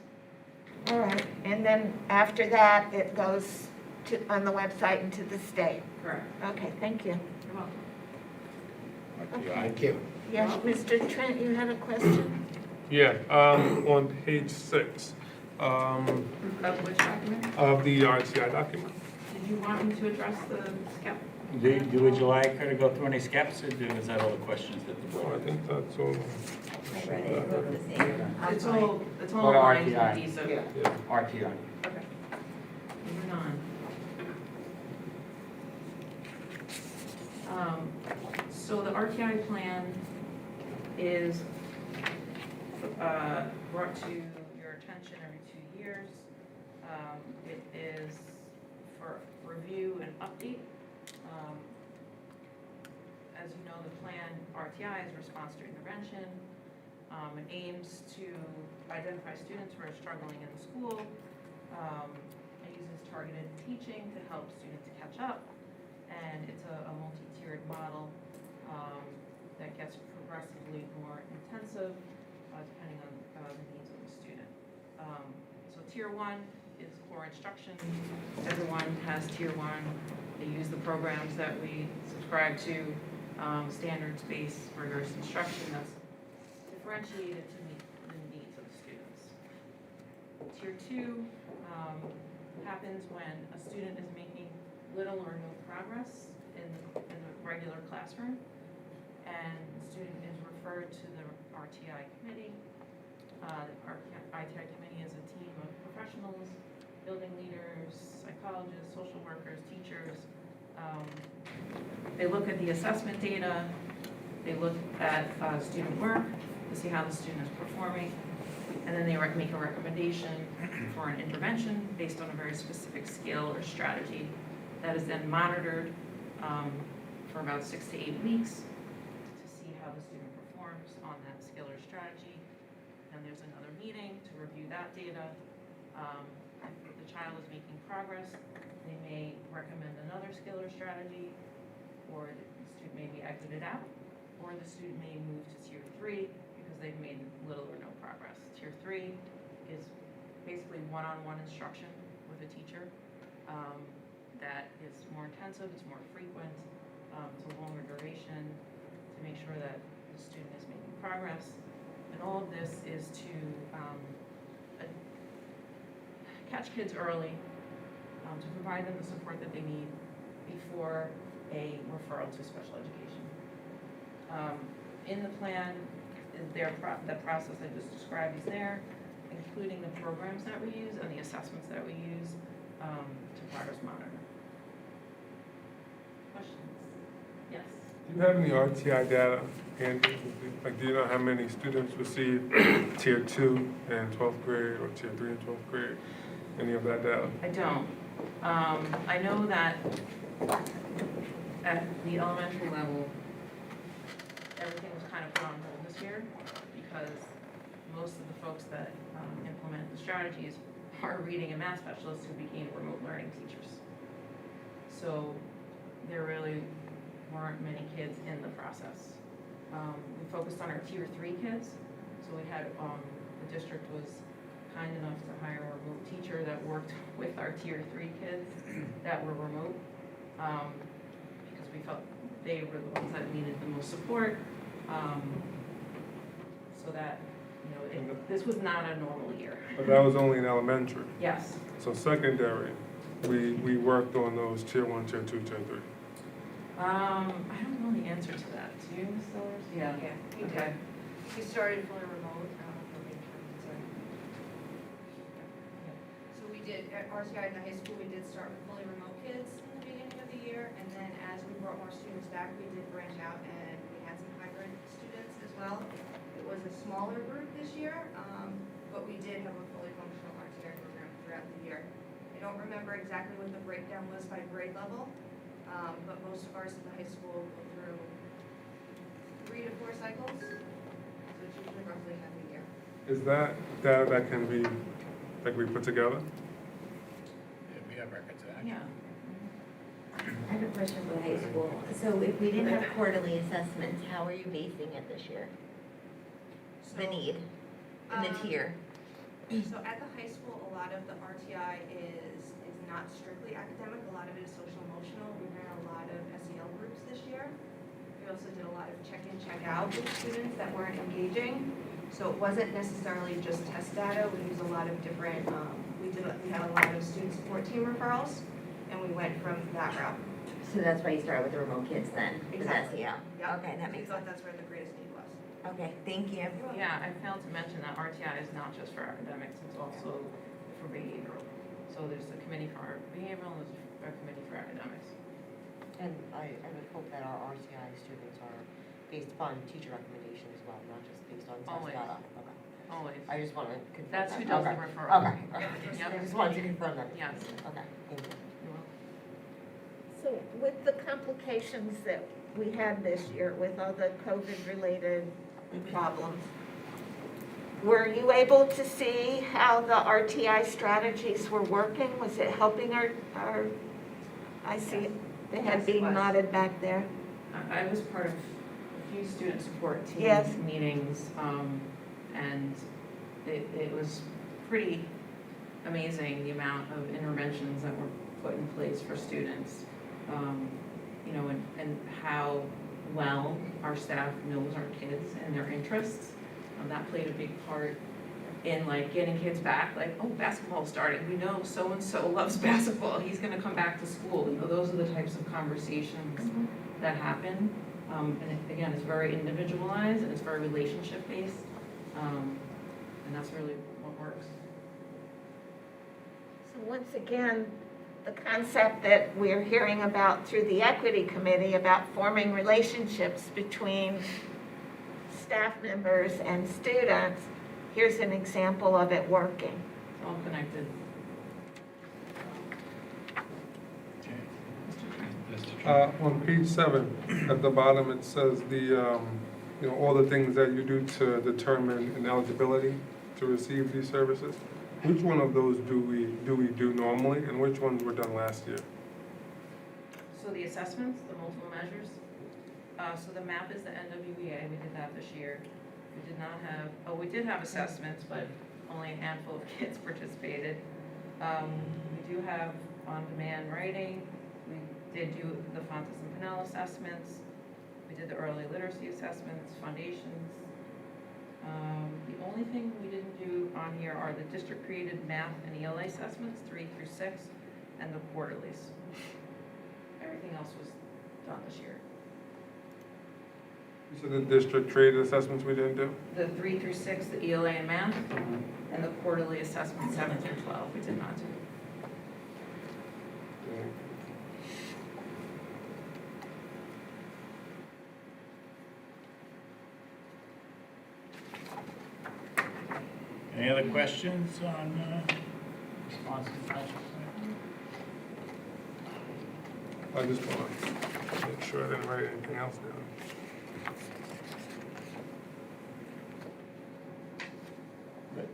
All right, And then after that, it goes to, on the website and to the state. Correct. Okay, thank you. You're welcome. Thank you. Yes, Mr. Trent, you had a question? Yeah, on page 6, Of which document? of the RTI document. Did you want me to address the SCEP? Would you like her to go through any steps, or is that all the questions that the Oh, board? I think that's all. I read it, it looked the same. I'm It's fine. all What aligned to the RTI? DSO. Yeah. RTI. Okay. Moving on. So the RTI plan is brought to your attention every 2 years. It is for review and update. As you know, the plan RTI is response to intervention. It aims to identify students who are struggling in the school. It uses targeted teaching to help students catch up. And it's a multi-tiered model that gets progressively more intensive depending on the needs of the student. So tier 1 is core instruction. Everyone has tier 1. They use the programs that we subscribe to, standards-based rigorous instruction that's differentiated to meet the needs of the students. Tier 2 happens when a student is making little or no progress in the regular classroom, and the student is referred to the RTI committee. The RTI committee is a team of professionals, building leaders, psychologists, social workers, teachers. They look at the assessment data, they look at student work to see how the student is performing, and then they make a recommendation for an intervention based on a very specific skill or strategy that is then monitored for about 6 to 8 weeks to see how the student performs on that skill or strategy. And there's another meeting to review that data. If the child is making progress, they may recommend another skill or strategy, or the student may be exited out, or the student may move to tier 3 because they've made little or no progress. Tier 3 is basically one-on-one instruction with a teacher. That is more intensive, it's more frequent, it's a longer duration to make sure that the student is making progress. And all of this is to catch kids early, to provide them the support that they need before a referral to special education. In the plan, the process I just described is there, including the programs that we use and the assessments that we use to progress monitor. Questions? Yes. Do you have any RTI data? And like, do you know how many students receive tier 2 in 12th grade or tier 3 in 12th grade? Any of that data? I don't. I know that at the elementary level, everything was kind of put on hold this year because most of the folks that implement the strategies are reading and math specialists who became remote learning teachers. So there really weren't many kids in the process. We focused on our tier 3 kids. So we had, the district was kind enough to hire a remote teacher that worked with our tier 3 kids that were remote, because we felt they were the ones that needed the most support, so that, you know, this was not a normal year. But that was only in elementary. Yes. So secondary, we worked on those tier 1, tier 2, tier 3. I don't know the answer to that. Do you, Ms. Sellers? Yeah, we did. Okay. We started fully remote, so we did, at RTI in the high school, we did start with fully remote kids in the beginning of the year, and then as we brought more students back, we did branch out, and we had some hybrid students as well. It was a smaller group this year, but we did have a fully functional RTI program throughout the year. I don't remember exactly what the breakdown was by grade level, but most of ours in the high school go through 3 to 4 cycles, so it's usually roughly half a year. Is that data that can be, that we put together? Yeah, we have records of that. Yeah. I have a question for the high school. So if we didn't have quarterly assessments, how are you basing it this year? The need, and the tier? So at the high school, a lot of the RTI is not strictly academic, a lot of it is social emotional. We ran a lot of SEL groups this year. We also did a lot of check-in, check-out with students that weren't engaging. So it wasn't necessarily just test data, we used a lot of different, we had a lot of student support team referrals, and we went from that route. So that's why you started with the remote kids then? with Exactly. SEL? Yeah. Okay, that We makes thought sense. that's where the greatest need was. Okay, thank you. Yeah, I failed to mention that RTI is not just for academics, it's also for behavioral. So there's a committee for behavioral and there's a committee for academics. And I would hope that our RCI students are based upon teacher recommendation as well, not just based on test Always. data. Okay. Always. I just want to confirm That's that. who does the Okay. referral. Okay, okay. Yep. I just wanted to confirm that. Yes. Okay, thank you. You're welcome. So with the complications that we had this year with all the COVID-related problems, were you able to see how the RTI strategies were working? Was it helping our, I see the head Yes, it being was. nodded back there. I was part of a few student support team Yes. meetings, and it was pretty amazing the amount of interventions that were put in place for students. You know, and how well our staff knows our kids and their interests. That played a big part in like getting kids back, like, oh, basketball's starting, we know so-and-so loves basketball, he's gonna come back to school. You know, those are the types of conversations that happen. And again, it's very individualized and it's very relationship-based. And that's really what works. So once again, the concept that we're hearing about through the equity committee about forming relationships between staff members and students, here's an example of it working. It's all connected. On page 7, at the bottom, it says all the things that you do to determine an eligibility to receive these services. Which one of those do we do normally, and which ones were done last year? So the assessments, the multiple measures, so the MAP is the NWEA, we did that this year. We did not have, we did have assessments, but only a handful of kids participated. We do have on-demand writing, we did do the Fontes and Pinnell assessments, we did the early literacy assessments, foundations. The only thing we didn't do on here are the district-created math and ELA assessments, 3 through 6, and the quarterlies. Everything else was done this year. So the district traded assessments we didn't do? The 3 through 6, the ELA and math, and the quarterly assessment 7 through 12, we did not do. Any other questions on response to financial plan? I just want to make sure I didn't write anything else down. Good.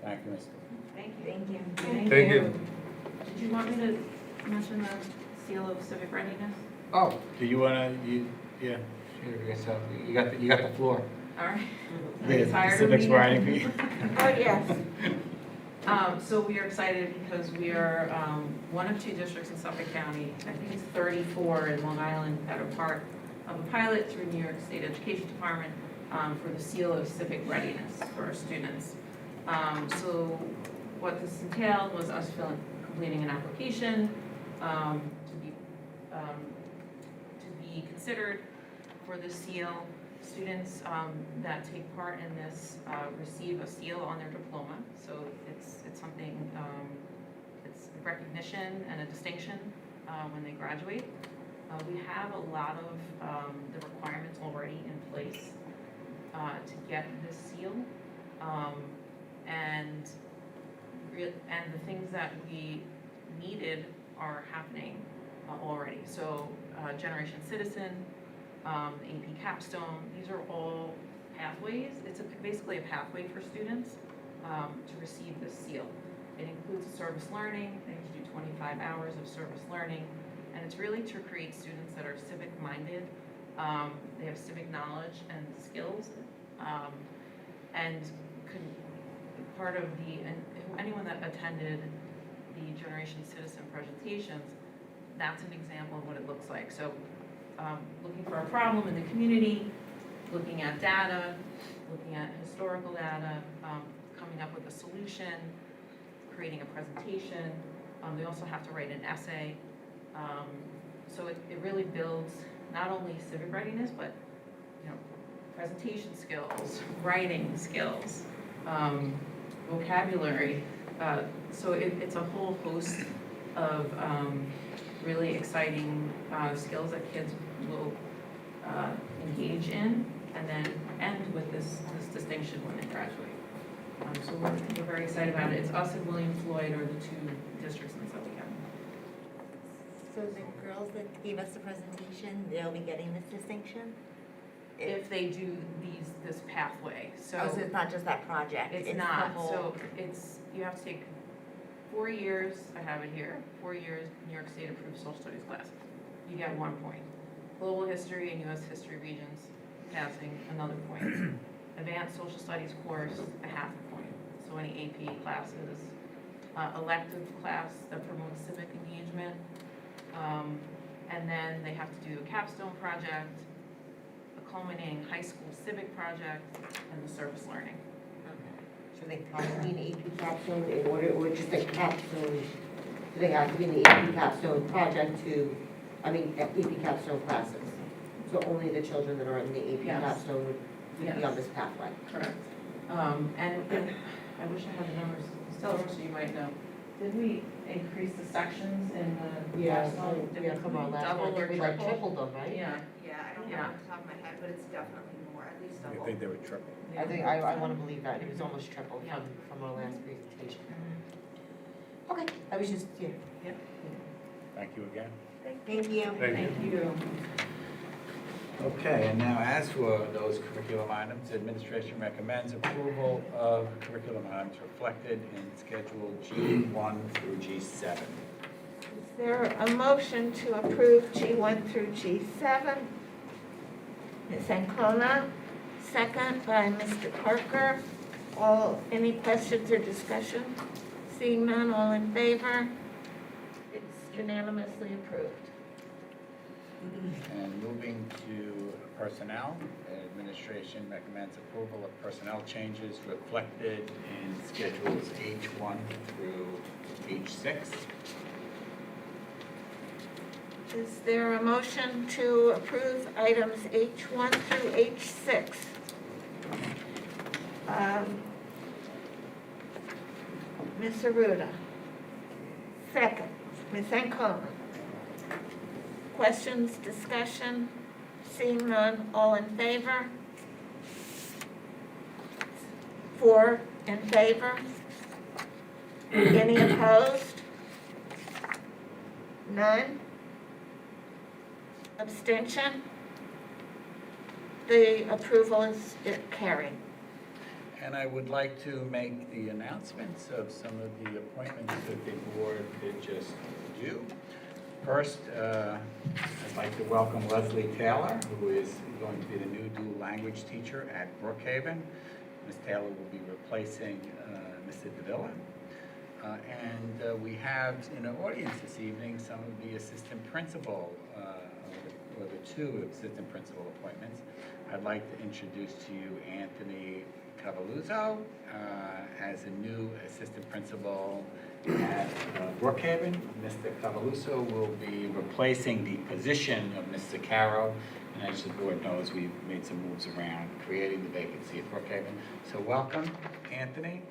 Thank you, Mr. Thank you. Thank you. Thank you. Did you want me to mention the seal of civic readiness? Oh, Do you wanna, yeah, sure, I guess, you got the floor. All right. the Are you tired of civics me? writing for you? Oh, yes. So we are excited because we are one of 2 districts in Suffolk County, I think it's 34 in Long Island, that are part of a pilot through New York State Education Department for the seal of civic readiness for our students. So what this entailed was us completing an application to be considered for the seal. Students that take part in this receive a seal on their diploma, so it's something, it's a recognition and a distinction when they graduate. We have a lot of the requirements already in place to get this seal, and the things that we needed are happening already. So Generation Citizen, the AP Capstone, these are all pathways. It's basically a pathway for students to receive this seal. It includes service learning. They have to do 25 hours of service learning, and it's really to create students that are civic-minded. They have civic knowledge and skills, and part of and anyone that attended the Generation Citizen presentations, that's an example of what it looks like. So looking for a problem in the community, looking at data, looking at historical data, coming up with a solution, creating a presentation. They also have to write an essay. So it really builds not only civic readiness, but presentation skills, writing skills, vocabulary. So it's a whole host of really exciting skills that kids will engage in, and then end with this distinction when they graduate. So we're very excited about it. It's us and William Floyd are the two districts in Suffolk County. So the girls that gave us the presentation, they'll be getting this distinction? If they do this pathway, so. Oh, so it's not just that project? It's the not, whole- so you have to take 4 years, I have it here, 4 years New York State approved social studies classes. You get 1 point. Global history and US history regions, passing, another point. Advanced social studies course, a half a point. So any AP classes, elective class that promotes civic engagement, and then they have to do a capstone project, a culminating high school civic project, and the service learning. So they probably need AP capstone in order, or just a capstone, do they have to be in the AP capstone project AP capstone classes? So only the children that are in the AP Yes. capstone would be Yes. on this pathway? Correct. And I wish I had the numbers, Stella Rosa, you might know. Did we increase the sections in the capstone? Did we from our last double one, or we like triple? tripled them, right? Yeah. Yeah, I don't know off the top of my head, but it's definitely more, at least I double. think they were triple. I think, I want to believe that, it was almost triple Yeah. from our last presentation. Mhm. Okay, I was just, yeah. Thank you again. Thank you. Thank you. Okay, and now as for those curriculum items, administration recommends approval of curriculum items reflected in Schedule G1 through G7. Is there a motion to approve G1 through G7? Ms. Ancona, second by Mr. Parker. Any questions or discussion? Seeing none, all in favor? It's unanimously approved. And moving to personnel, administration recommends approval of personnel changes reflected in Schedules H1 through H6. Is there a motion to approve items H1 through H6? Ms. Aruda. Second. Ms. Ancona. Questions, discussion? Seeing none, all in favor? 4 in favor? Any opposed? None? Abstention? The approval is carried. And I would like to make the announcements of some of the appointments that the board did just do. First, I'd like to welcome Leslie Taylor, who is going to be the new dual language teacher at Brookhaven. Ms. Taylor will be replacing Mr. Davila. And we have in our audience this evening some of the assistant principal, or the 2 assistant principal appointments. I'd like to introduce to you Anthony Cavaluzzo as a new assistant principal at Brookhaven. Mr. Cavaluzzo will be replacing the position of Mr. Caro. And as the board knows, we've made some moves around creating the vacancy at Brookhaven. So welcome, Anthony.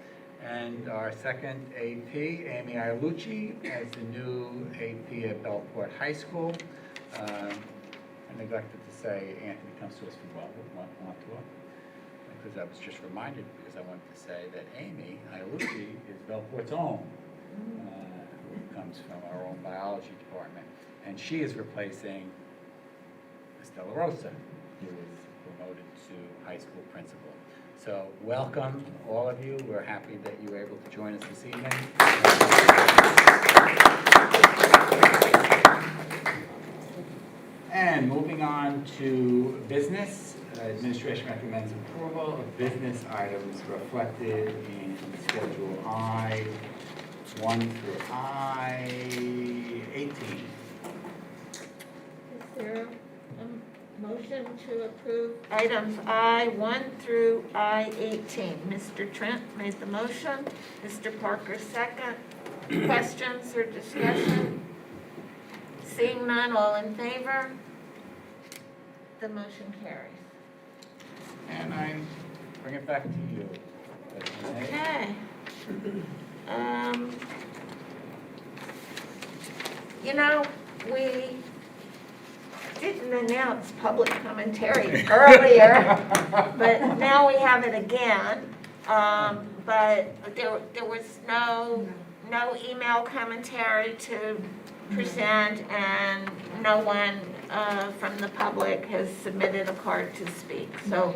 And our second AP, Amy Iolucci, as the new AP at Belport High School. I neglected to say Anthony comes to us from Montauk, because I was just reminded, because I wanted to say that Amy Iolucci is Belport's own, who comes from our own biology department. And she is replacing Stella Rosa, who was promoted to high school principal. So welcome, all of you. We're happy that you were able to join us this evening. And moving on to business, administration recommends approval of business items reflected in Schedule I, 1 through I-18. Is there a motion to approve items I-1 through I-18? Mr. Trent made the motion, Mr. Parker second. Questions or discussion? Seeing none, all in favor? The motion carries. And I bring it back to you. Okay. You know, we didn't announce public commentary earlier, but now we have it again. But there was no email commentary to present, and no one from the public has submitted a card to speak. So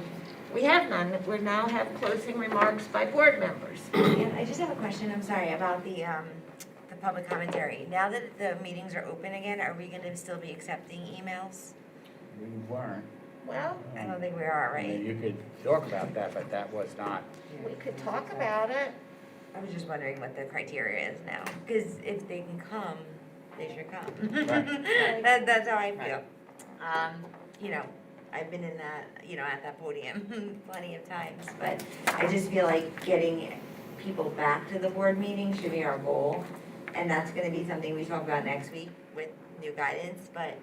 we have none. We now have closing remarks by board members. And I just have a question, I'm sorry, about the public commentary. Now that the meetings are open again, are we gonna still be accepting emails? We weren't. Well, I don't think we are, I mean, right? you could talk about that, but that was not. we could talk about it. I was just wondering what the criteria is now, because if they can come, they should come. Right. That's how I feel. You know, I've been in that, you know, at that podium plenty of times, but I just feel like getting people back to the board meeting should be our goal. And that's gonna be something we talk about next week with new guidance, but,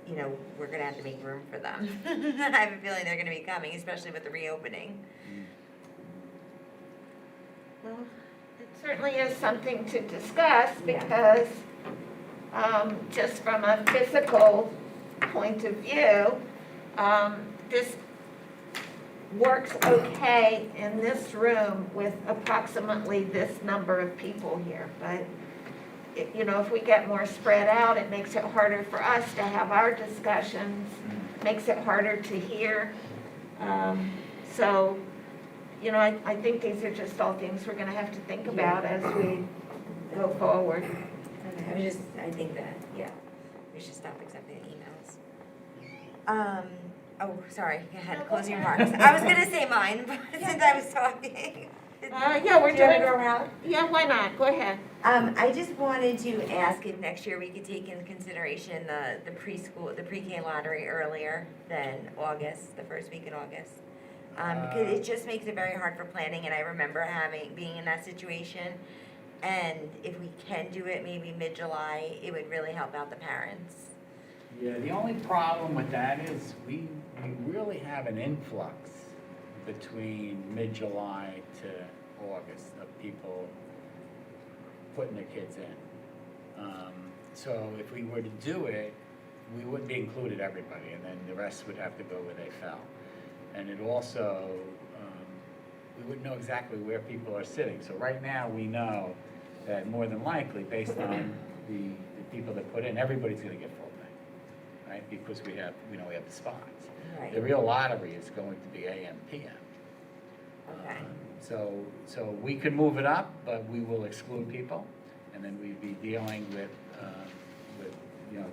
you know, we're gonna have to make room for them. I have a feeling they're gonna be coming, especially with the reopening. Well, it certainly is something to discuss because just from a physical point of view, this works okay in this room with approximately this number of people here. But, you know, if we get more spread out, it makes it harder for us to have our discussions, makes it harder to hear. So, you know, I think these are just all things we're gonna have to think about as we go forward. Okay, I think that, yeah, we should stop accepting emails. Oh, sorry, I had closing remarks. I was gonna say mine, but since I was talking. Yeah, we're Do you wanna doing, go around? yeah, why not? Go ahead. I just wanted to ask if next year we could take into consideration the preschool, the pre-K lottery earlier than August, the first week in August. Because it just makes it very hard for planning, and I remember being in that situation. And if we can do it maybe mid-July, it would really help out the parents. Yeah, the only problem with that is we really have an influx between mid-July to August of people putting their kids in. So if we were to do it, we wouldn't be included everybody, and then the rest would have to go where they fell. And it also, we wouldn't know exactly where people are sitting. So right now, we know that more than likely, based on the people that put in, everybody's gonna get full day, right? Because we have the spots. Right. The real lottery is going to be AM, PM. Okay. So we could move it up, but we will exclude people, and then we'd be dealing with,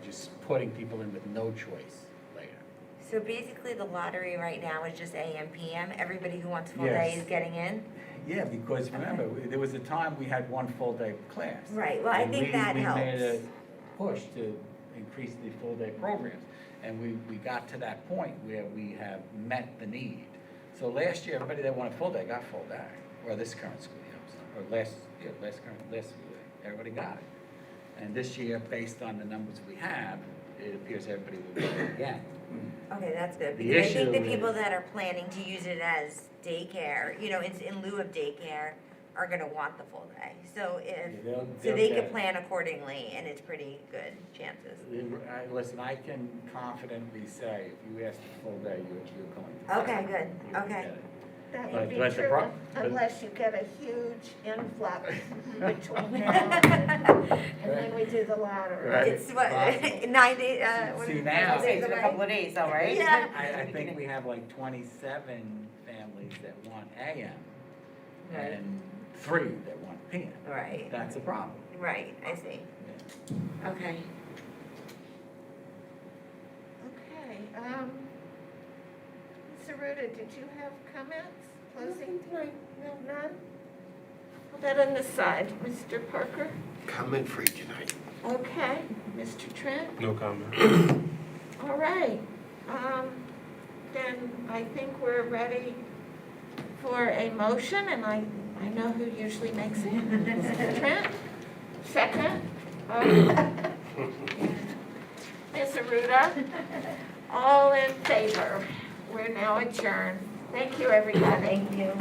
just putting people in with no choice later. So basically, the lottery right now is just AM, PM. Everybody who wants full day Yes. is getting in? Yeah, because remember, there was a time we had one full day class. Right, well, I And think that helps. We made a push to increase the full day programs, and we got to that point where we have met the need. So last year, everybody that wanted full day got full day, or this current school year, or last school year, everybody got it. And this year, based on the numbers we have, it appears everybody will get it again. Okay, that's good, The because I think the issue people is- that are planning to use it as daycare, in lieu of daycare, are gonna want the full day. So They'll so they get could it. plan accordingly, and it's pretty good chances. Listen, I can confidently say, if you ask for full day, you're going to. Okay, good, You'll okay. get it. That But- would be but the true, pro- but- unless you get a huge influx between now and then we do the lottery. Right. It's what, Possible. 9 days, what See, is it, now- 12 days It's in a away? couple of days though, right? Yeah. I think we have like 27 families that want AM, Right. and 3 that want PM. Right, That's a problem. right, I see. Okay. Okay, Aruda, did you have comments? Closing? No, none? Put that on this side. Mr. Parker? Comment free tonight. Okay. Mr. Trent? No comment. All right. Then I think we're ready for a motion, and I know who usually makes it. Mr. Trent? Second? Ms. Aruda? All in favor? We're now adjourned. Thank you, everybody. Thank you.